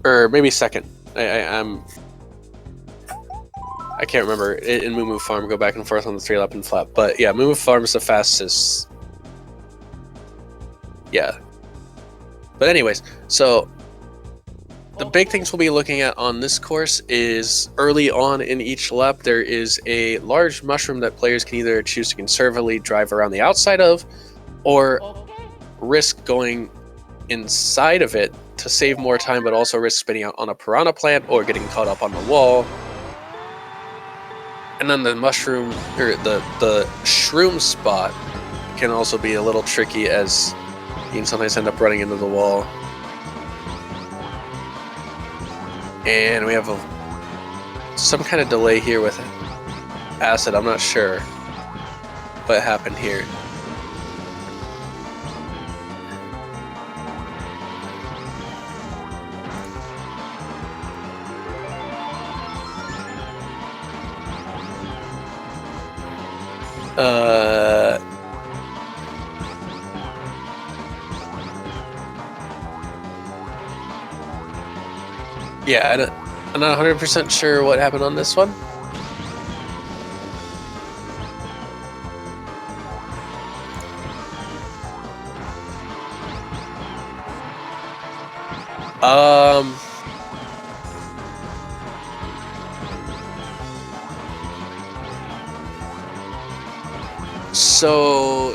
Or maybe second. I can't remember. In Moo Moo Farm, go back and forth on the 3-lap and flap. But yeah, Moo Moo Farm is the fastest. Yeah. But anyways, so the big things we'll be looking at on this course is early on in each lap, there is a large mushroom that players can either choose to conservatively drive around the outside of, or risk going inside of it to save more time, but also risk spinning out on a piranha plant or getting caught up on the wall. And then the mushroom, or the shroom spot can also be a little tricky, as you can sometimes end up running into the wall. And we have some kind of delay here with acid. I'm not sure what happened here. Yeah, I'm not 100% sure what happened on this one. So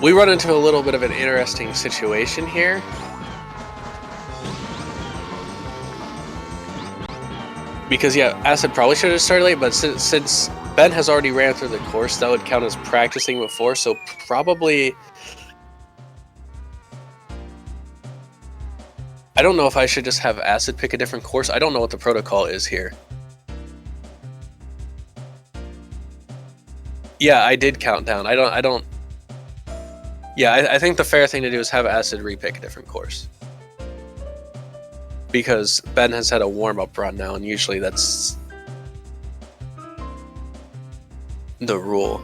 we run into a little bit of an interesting situation here. Because yeah, Acid probably should have started late, but since Ben has already ran through the course, that would count as practicing before, so probably... I don't know if I should just have Acid pick a different course. I don't know what the protocol is here. Yeah, I did count down. I don't... Yeah, I think the fair thing to do is have Acid repick a different course. Because Ben has had a warm-up run now, and usually that's the rule.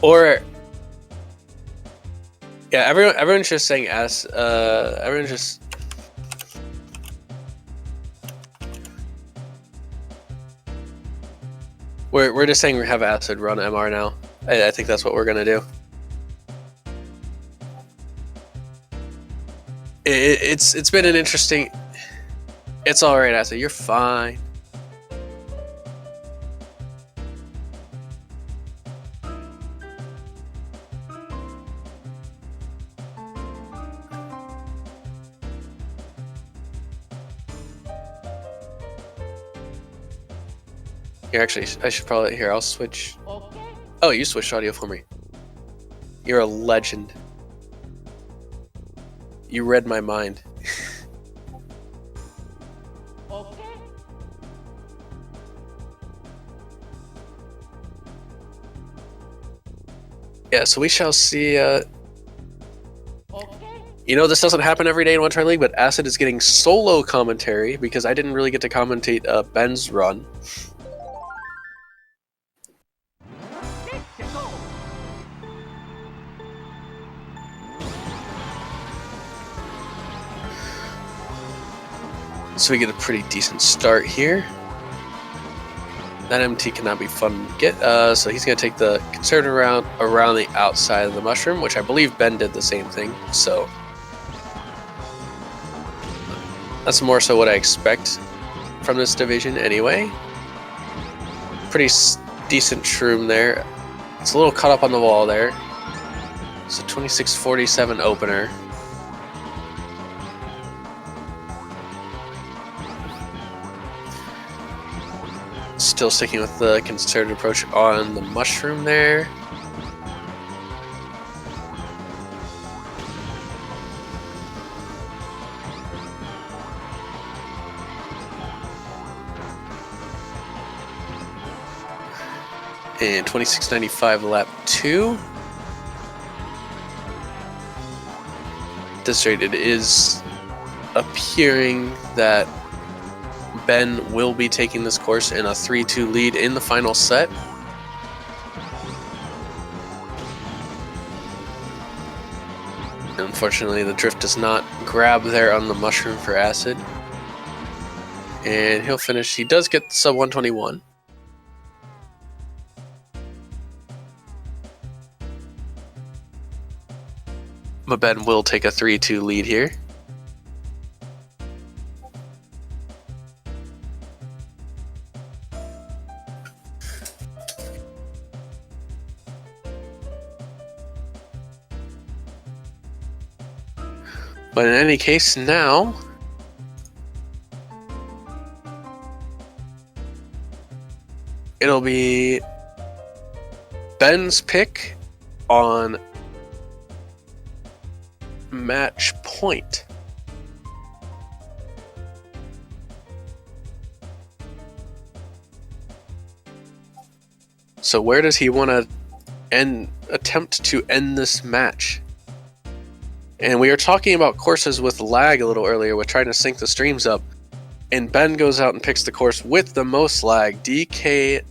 Or yeah, everyone's just saying everyone's just... We're just saying we have Acid run MR now. I think that's what we're gonna do. It's been an interesting... It's alright, Acid, you're fine. Here, actually, I should probably... Here, I'll switch... Okay. Oh, you switched audio for me. You're a legend. You read my mind. Okay. Yeah, so we shall see... Okay. You know, this doesn't happen every day in One Turn League, but Acid is getting solo commentary because I didn't really get to commentate Ben's run. So we get a pretty decent start here. That MT cannot be fun to get, so he's going to take the conservative route around the outside of the mushroom, which I believe Ben did the same thing, so... That's more so what I expect from this division anyway. Pretty decent shroom there. It's a little caught up on the wall there. It's a 2647 opener. Still sticking with the conservative approach on the mushroom there. And 2695 lap 2. At this rate, it is appearing that Ben will be taking this course in a 3-2 lead in the final set. And Unfortunately, the drift does not grab there on the mushroom for acid. And he'll finish. He does get sub 121. But Ben will take a 3-2 lead here. But in any case, now it'll be Ben's pick on match point. So where does he want to attempt to end this match? And we were talking about courses with lag a little earlier with trying to sync the streams up. And Ben goes out and picks the course with the most lag, DKJP.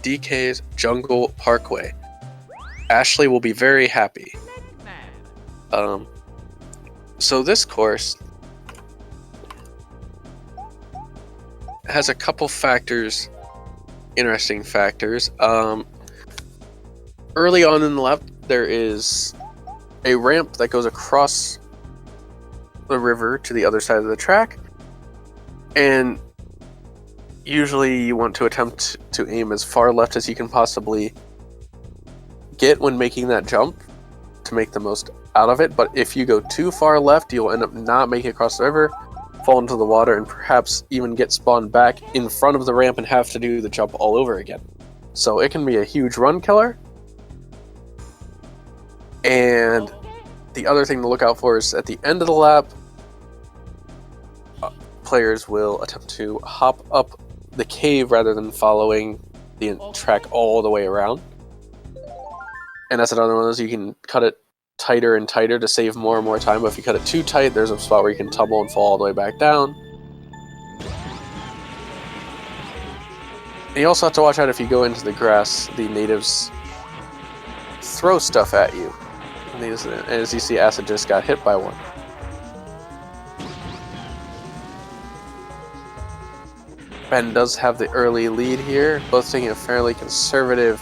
DK's Jungle Parkway. Ashley will be very happy. So this course has a couple factors, interesting factors. Early on in the lap, there is a ramp that goes across the river to the other side of the track, and usually you want to attempt to aim as far left as you can possibly get when making that jump to make the most out of it. But if you go too far left, you'll end up not making it across the river, fall into the water, and perhaps even get spawned back in front of the ramp and have to do the jump all over again. So it can be a huge run killer. And the other thing to look out for is at the end of the lap, players will attempt to hop up the cave rather than following the track all the way around. And that's another one of those, you can cut it tighter and tighter to save more and more time, but if you cut it too tight, there's a spot where you can tumble and fall all the way back down. And you also have to watch out if you go into the grass, the natives throw stuff at you. And as you see, Acid just got hit by one. Ben does have the early lead here, both taking a fairly conservative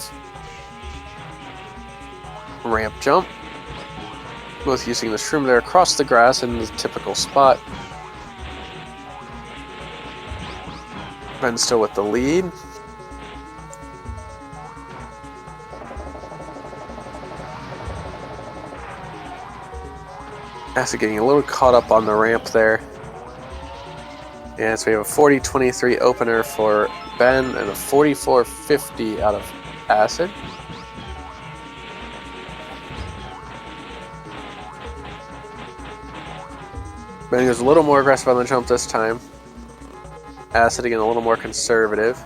ramp jump. Both using the shroom there across the grass in the typical spot. Ben's still with the lead. Acid getting a little caught up on the ramp there. And so we have a 40-23 opener for Ben and a 44-50 out of Acid. Ben goes a little more aggressive on the jump this time. Acid again a little more conservative.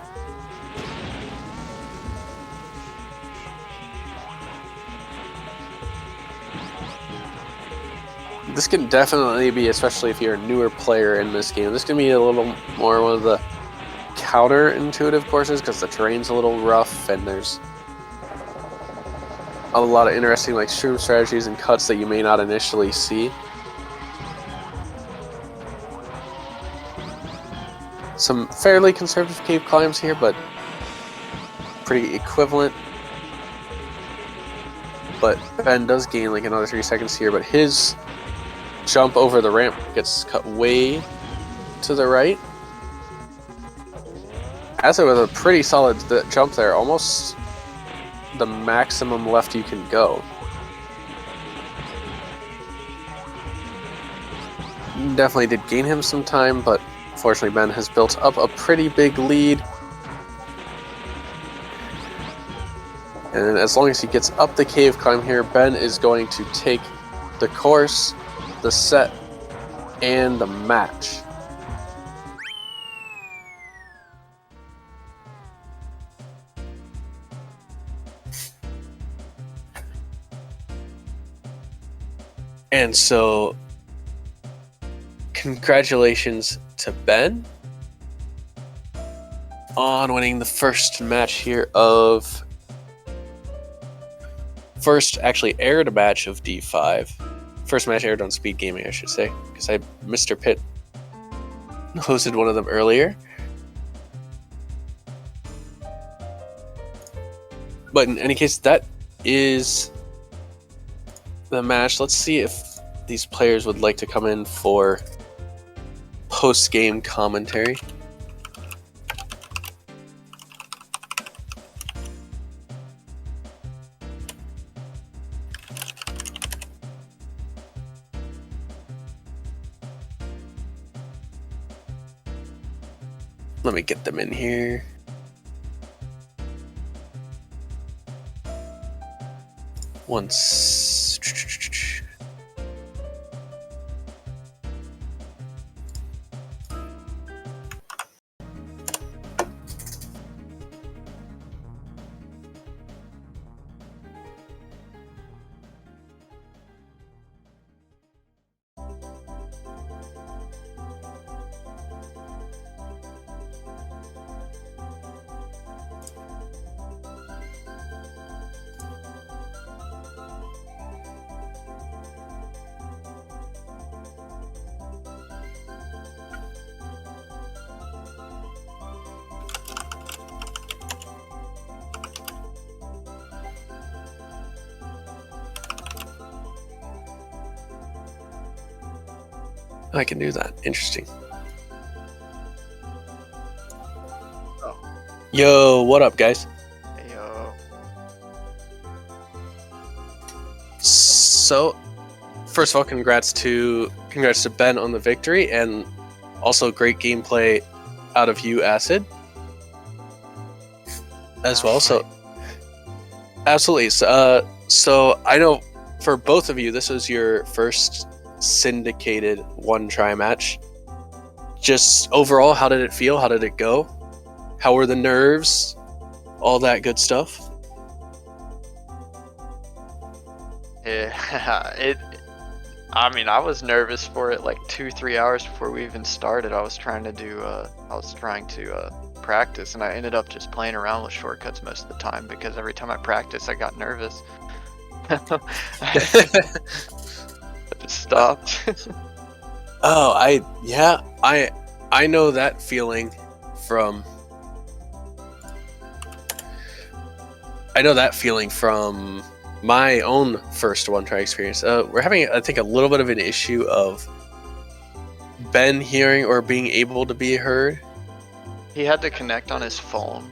This can definitely be, especially if you're a newer player in this game, this can be a little more one of the counterintuitive courses because the terrain's a little rough and there's a lot of interesting like shroom strategies and cuts that you may not initially see. Some fairly conservative cave climbs here, but pretty equivalent. But Ben does gain like another 3 seconds here, but his jump over the ramp gets cut way to the right. Acid with a pretty solid jump there, almost the maximum left you can go. Definitely did gain him some time, but unfortunately Ben has built up a pretty big lead. And as long as he gets up the cave climb here, Ben is going to take the course, the set, and the match. And so, congratulations to Ben on winning the first match here of first actually aired a match of D5. First match aired on Speed Gaming, I should say, because Mr. Pitt hosted one of them earlier. But in any case, that is the match. Let's see if these players would like to come in for post-game commentary. Let me get them in here. Once. I can do that. Interesting. Oh. Yo, what up, guys? Hey, yo. So, first of all, congrats to Ben on the victory, and also great gameplay out of you, Acid, as well. So, absolutely. So I know for both of you, this was your first syndicated one-try match. Just overall, how did it feel? How did it go? How were the nerves? All that good stuff. Yeah, I mean, I was nervous for it like 2-3 hours before we even started. I was trying to practice, and I ended up just playing around with shortcuts most of the time because every time I practiced, I got nervous. I just stopped. Oh, I know that feeling from. I know that feeling from my own first one-try experience. We're having, I think, a little bit of an issue of Ben hearing or being able to be heard. He had to connect on his phone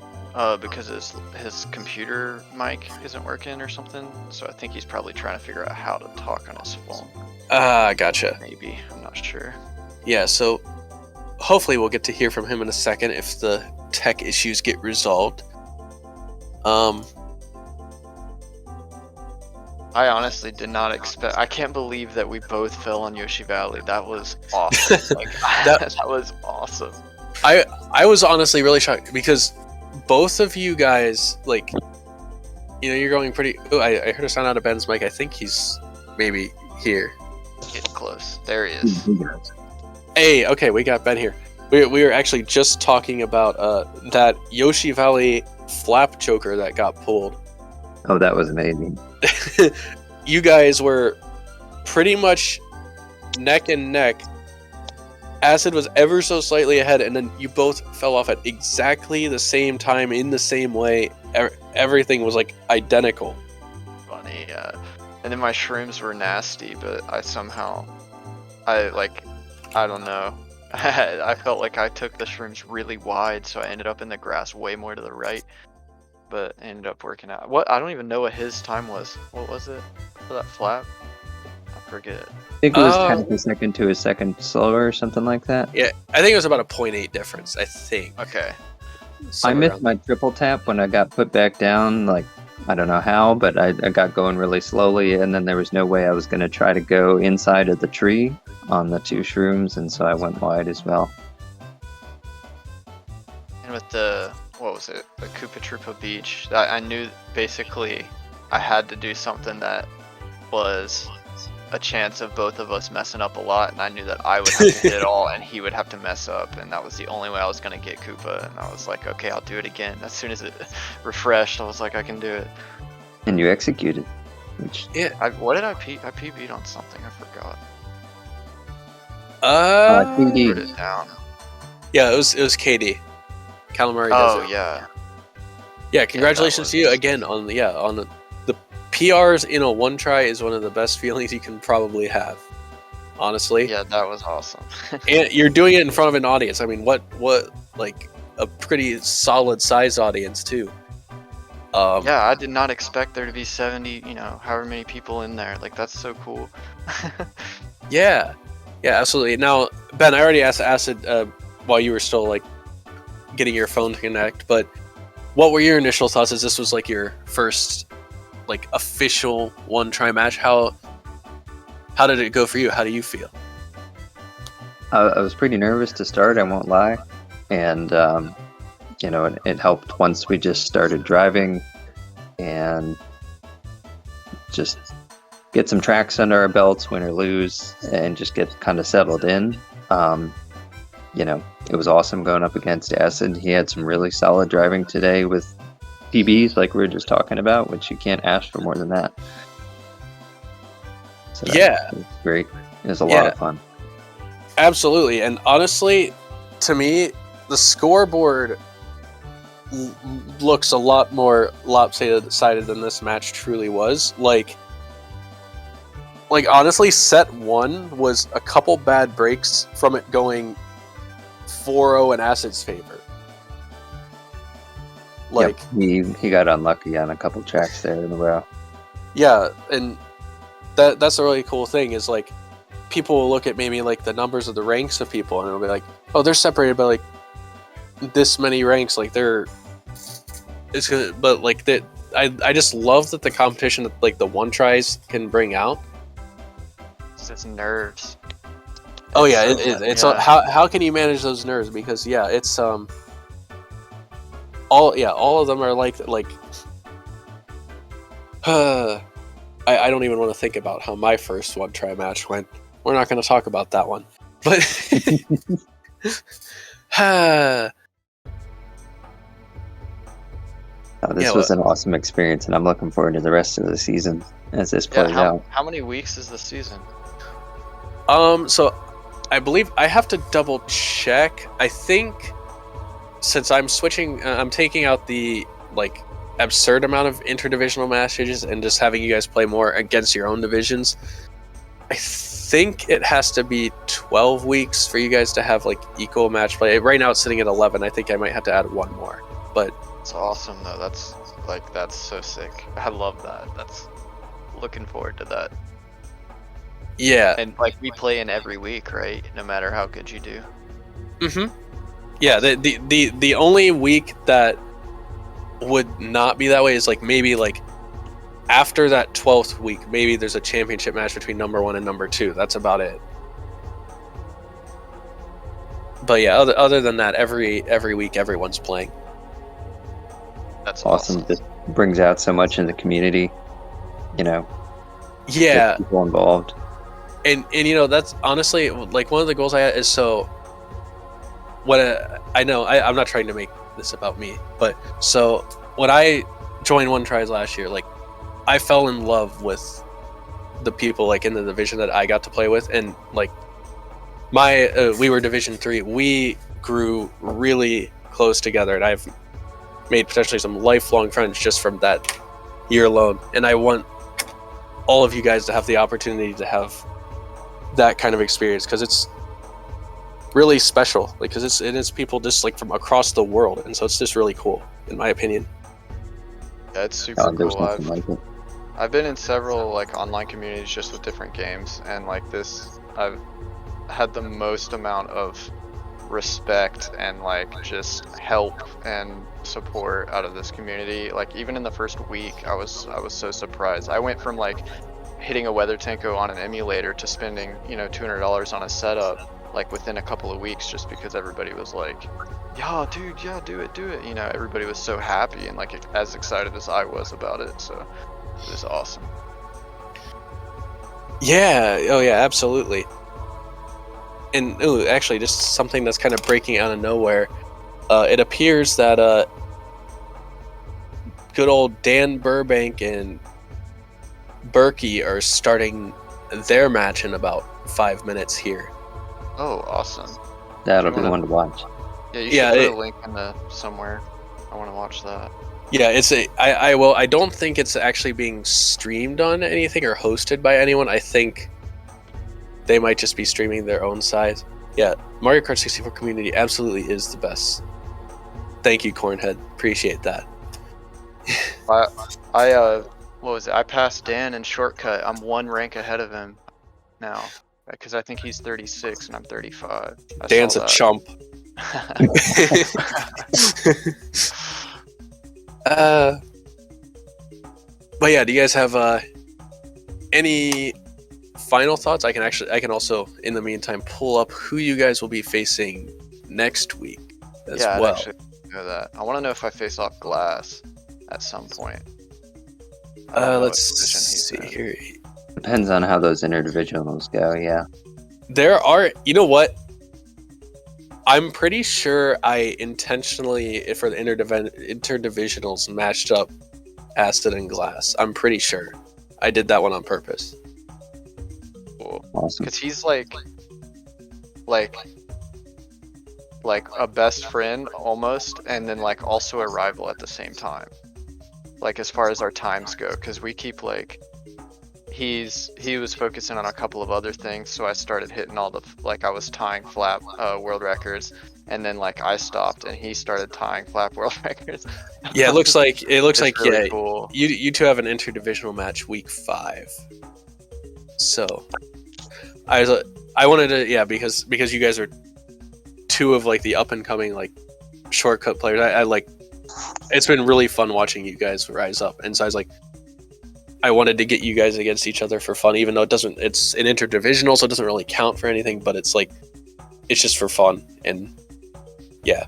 because his computer mic isn't working or something. So I think he's probably trying to figure out how to talk on his phone. Gotcha. Maybe, I'm not sure. Yeah, so hopefully we'll get to hear from him in a second if the tech issues get resolved. I honestly did not expect. I can't believe that we both fell on Yoshi Valley. That was awesome. Like, that was awesome. I was honestly really shocked because both of you guys, like, you know, you're going pretty. Oh, I heard a sound out of Ben's mic. I think he's maybe here. Getting close. There he is. Hey, okay, we got Ben here. We were actually just talking about that Yoshi Valley flap choker that got pulled. Oh, that was amazing. You guys were pretty much neck and neck. Acid was ever so slightly ahead, and then you both fell off at exactly the same time in the same way. Everything was like identical. Funny, and then my shrooms were nasty, but I don't know. I felt like I took the shrooms really wide, so I ended up in the grass way more to the right. But ended up working out. What? I don't even know what his time was. What was it for that flap? I forget. I think it was half a second to a second slower or something like that. Yeah, I think it was about a 0.8 difference, I think. Okay. I missed my triple tap when I got put back down, like, I don't know how, but I got going really slowly, and then there was no way I was going to try to go inside of the tree on the two shrooms, and so I went wide as well. And with the, what was it, the Koopa Troopa Beach, I knew basically I had to do something that was a chance of both of us messing up a lot, and I knew that I would have to hit it all and he would have to mess up, and that was the only way I was going to get Koopa, and I was like, okay, I'll do it again. As soon as it refreshed, I was like, I can do it. And you executed. Which What did I I PB'd on something. I forgot. Uh, TD. Wrote it down. yeah, it was KD, Calamari Oh Desert. yeah. Yeah, congratulations to you was- again on the PRs in a one try is one of the best feelings you can probably have. Honestly. Yeah, that was awesome. And you're doing it in front of an audience. I mean, what like a pretty solid size audience too. Yeah, I did not expect there to be 70, however many people in there. Like, that's so cool. Yeah, absolutely. Now, Ben, I already asked Acid while you were still like getting your phone to connect, but what were your initial thoughts? As this was like your first like official one try match? How did it go for you? How do you feel? I was pretty nervous to start, I won't lie. And, it helped once we just started driving and just get some tracks under our belts, win or lose, and just get kind of settled in. It was awesome going up against Acid. He had some really solid driving today with PBs like we were just talking about, which you can't ask for more than that. So that was great. It was a lot of fun. Absolutely. And honestly, to me, the scoreboard looks a lot more lopsided than this match truly was. Like honestly, set 1 was a couple bad breaks from it going 4-0 in Acid's favor. Like, he got unlucky on a couple tracks there in a row. yeah, and that's a really cool thing is like people will look at maybe like the numbers of the ranks of people and it'll be like, oh, they're separated by like this many ranks, like it's gonna, but like that I just love that the competition that like the one tries can bring out. It's just nerves. Oh yeah, It's how can you manage those nerves? Because it's all of them are like I don't even want to think about how my first one try match went. We're not going to talk about that one. But this was an awesome experience, and I'm looking forward to the rest of the season as this plays out. How many weeks is the season? So I believe I have to double check. I think since I'm switching, I'm taking out the like absurd amount of interdivisional matches and just having you guys play more against your own divisions. I think it has to be 12 weeks for you guys to have like equal match play. Right now it's sitting at 11. I think I might have to add one more. But it's awesome though. That's so sick. I love that. That's looking forward to that. Yeah. And like we play in every week, right? No matter how good you do. Mm-hmm. Yeah, the only week that would not be that way is like maybe like after that 12th week, maybe there's a championship match between number 1 and number 2. That's about it. But yeah, other than that, every week everyone's playing. That's awesome. This brings out so much in the community, Yeah. People involved. And that's honestly like one of the goals I had is so I know I'm not trying to make this about me, but so when I joined One Tries last year, like I fell in love with the people like in the division that I got to play with, and like we were Division 3. We grew really close together, and I've made potentially some lifelong friends just from that year alone. And I want all of you guys to have the opportunity to have that kind of experience because it's really special. Like, because it's people just like from across the world, and so it's just really cool, in my opinion. Yeah, it's super There's cool. nothing like it. I've been in several like online communities just with different games, and like this, I've had the most amount of respect and like just help and support out of this community. Like even in the first week, I was so surprised. I went from like hitting a weather tanko on an emulator to spending $200 on a setup like within a couple of weeks, just because everybody was like, yeah dude, yeah, do it. Everybody was so happy and like as excited as I was about it, so it was awesome. Yeah, oh yeah, absolutely. And actually just something that's kind of breaking out of nowhere, it appears that good old Dan Burbank and Berkey are starting their match in about 5 minutes here. Oh, awesome. That'll You be wanna- one to watch. Yeah, you Yeah, should put it- a link in the somewhere. I want to watch that. Yeah, I don't think it's actually being streamed on anything or hosted by anyone. I think they might just be streaming their own side. Yeah, Mario Kart 64 community absolutely is the best. Thank you, Cornhead. Appreciate that. What was it? I passed Dan in shortcut. I'm 1 rank ahead of him now because I think he's 36 and I'm 35. I Dan's saw a that. chump. But yeah, do you guys have any final thoughts? I can also, in the meantime, pull up who you guys will be facing next week as Yeah, well. I'd actually know that. I want to know if I face off Glass at some point. I don't know what Let's position he's see in. here. Depends on how those interdivisionals go. Yeah. There are, you know what? I'm pretty sure I intentionally, for the interdivisionals, matched up Acid and Glass. I'm pretty sure I did that one on purpose. Cool. Awesome. Because he's like a best friend almost, and then like also a rival at the same time. Like as far as our times go, because we keep like he was focusing on a couple of other things, so I started hitting all the I was tying flap world records, and then like I stopped and he started tying flap world records. Yeah, it looks like It's yeah. really cool. You two have an interdivisional match week 5. So I wanted to because you guys are 2 of like the up and coming like shortcut players. I like it's been really fun watching you guys rise up, and so I was like, I wanted to get you guys against each other for fun, even though it's an interdivisional, so it doesn't really count for anything, but it's just for fun. And yeah,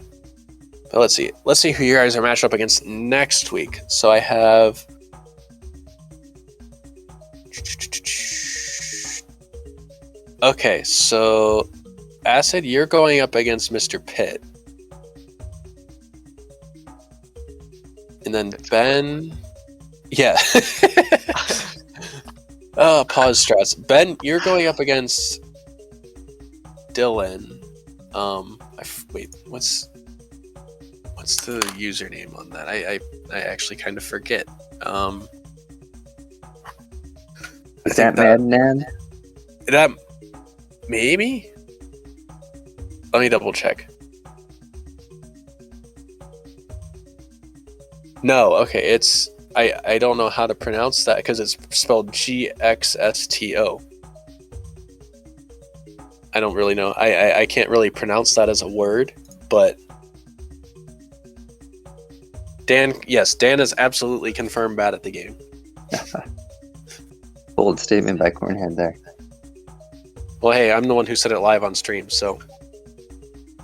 but let's see who you guys are matched up against next week. So I have okay, so Acid, you're going up against Mr. Pitt. And then Ben, yeah. Pause stress. Ben, you're going up against Dylan. Wait, what's the username on that? I actually kind of forget. Is that Madman? That maybe? Let me double check. No, okay, it's I don't know how to pronounce that because it's spelled GXSTO. I don't really know. I can't really pronounce that as a word, but Dan is absolutely confirmed bad at the game. Bold statement by Cornhead there. Well, hey, I'm the one who said it live on stream, so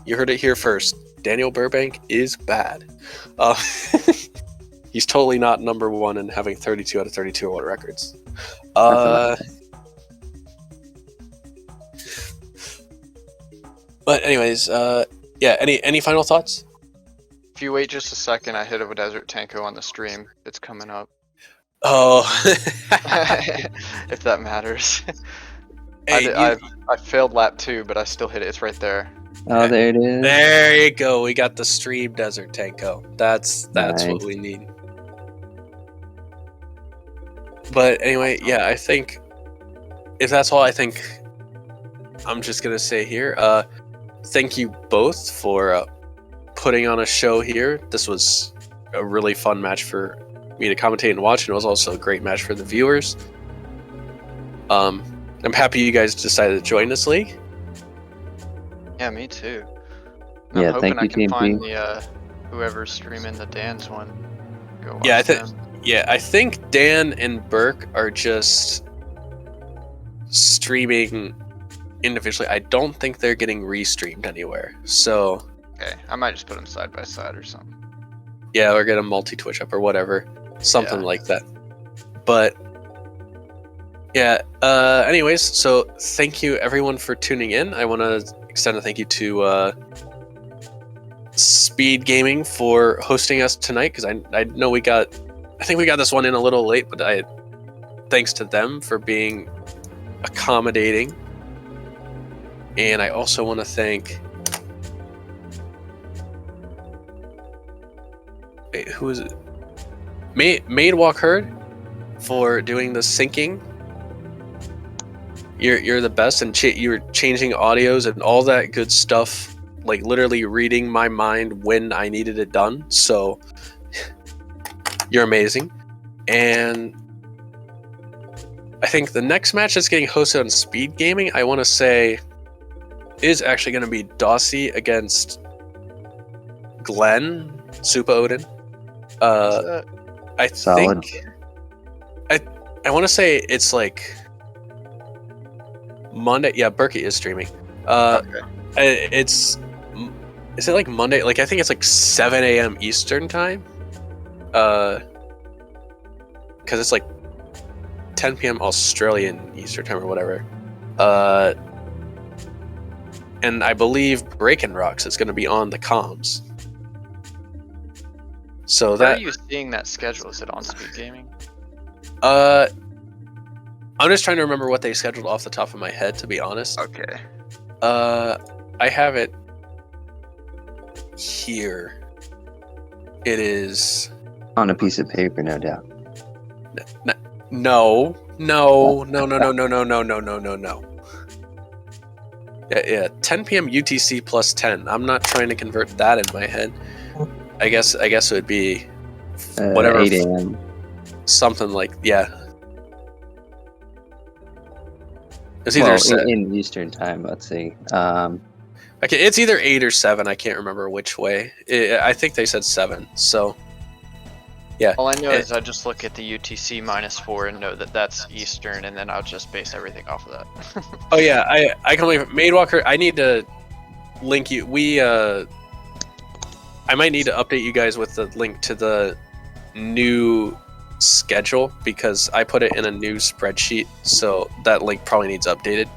you heard it here first. Daniel Burbank is bad. He's totally not number 1 in having 32 out of 32 world records. But anyways, yeah. Any final thoughts? If you wait just a second, I hit a Desert Tanko on the stream. It's coming up. Oh, If that matters. hey, I failed lap 2, but I still hit it. It's right there. Oh, there it is. there you go. We got the stream Desert Tanko. That's Nice. what we need. But anyway, yeah, I think if that's all, I think I'm just gonna say here. Thank you both for putting on a show here. This was a really fun match for me to commentate and watch, and it was also a great match for the viewers. I'm happy you guys decided to join this league. Yeah, me too. Yeah, I'm hoping thank I you, can Team find P. the whoever's streaming the Dan's one. Go watch Yeah, I them. I think Dan and Burke are just streaming individually. I don't think they're getting restreamed anywhere. So Okay, I might just put them side by side or something. yeah, or get a multi-Twitch up or whatever. Something Yeah. like that. But yeah, anyways, so thank you everyone for tuning in. I want to extend a thank you to Speed Gaming for hosting us tonight, because I know I think we got this one in a little late, but thanks to them for being accommodating. And I also want to thank... Wait, who is it? Made Walk Herd for doing the syncing. You're the best, and you're changing audios and all that good stuff, like literally reading my mind when I needed it done. So you're amazing. And I think the next match that's getting hosted on Speed Gaming, I want to say, is actually going to be Dossie against Glenn Supa Odin. I Solid. think I want to say it's like Monday. Yeah, Berkey is streaming. Okay. Is it like Monday? Like I think it's like 7 a.m. Eastern time. Because it's like 10 p.m. Australian Eastern time or whatever. And I believe Breakin' Rocks is going to be on the comms. So Where that are you seeing that schedule? Is it on Speed Gaming? I'm just trying to remember what they scheduled off the top of my head, to be honest. Okay. I have it here. It is On a piece of paper, no doubt. no. Yeah, 10 p.m. UTC plus 10. I'm not trying to convert that in my head. I guess it would be whatever 8 a.m. something like It's either in Eastern time, let's see. okay, it's either 8 or 7. I can't remember which way. I think they said 7. So yeah. All I know is I just look at the UTC -4 and know that that's Eastern, and then I'll just base everything off of that. Oh yeah, I can believe it. Made Walker, I need to link you. I might need to update you guys with the link to the new schedule because I put it in a new spreadsheet, so that link probably needs updated.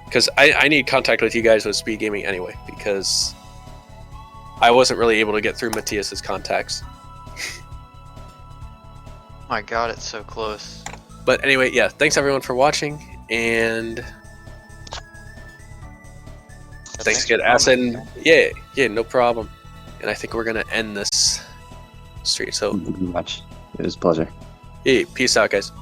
Because I need contact with you guys with Speed Gaming anyway, because I wasn't really able to get through Matthias's contacts. My God, it's so close. But anyway, yeah, thanks everyone for watching, and thanks again, Acid. Yeah, no problem. And I think we're gonna end this stream. So, Much. It was a pleasure. yeah, peace out, guys.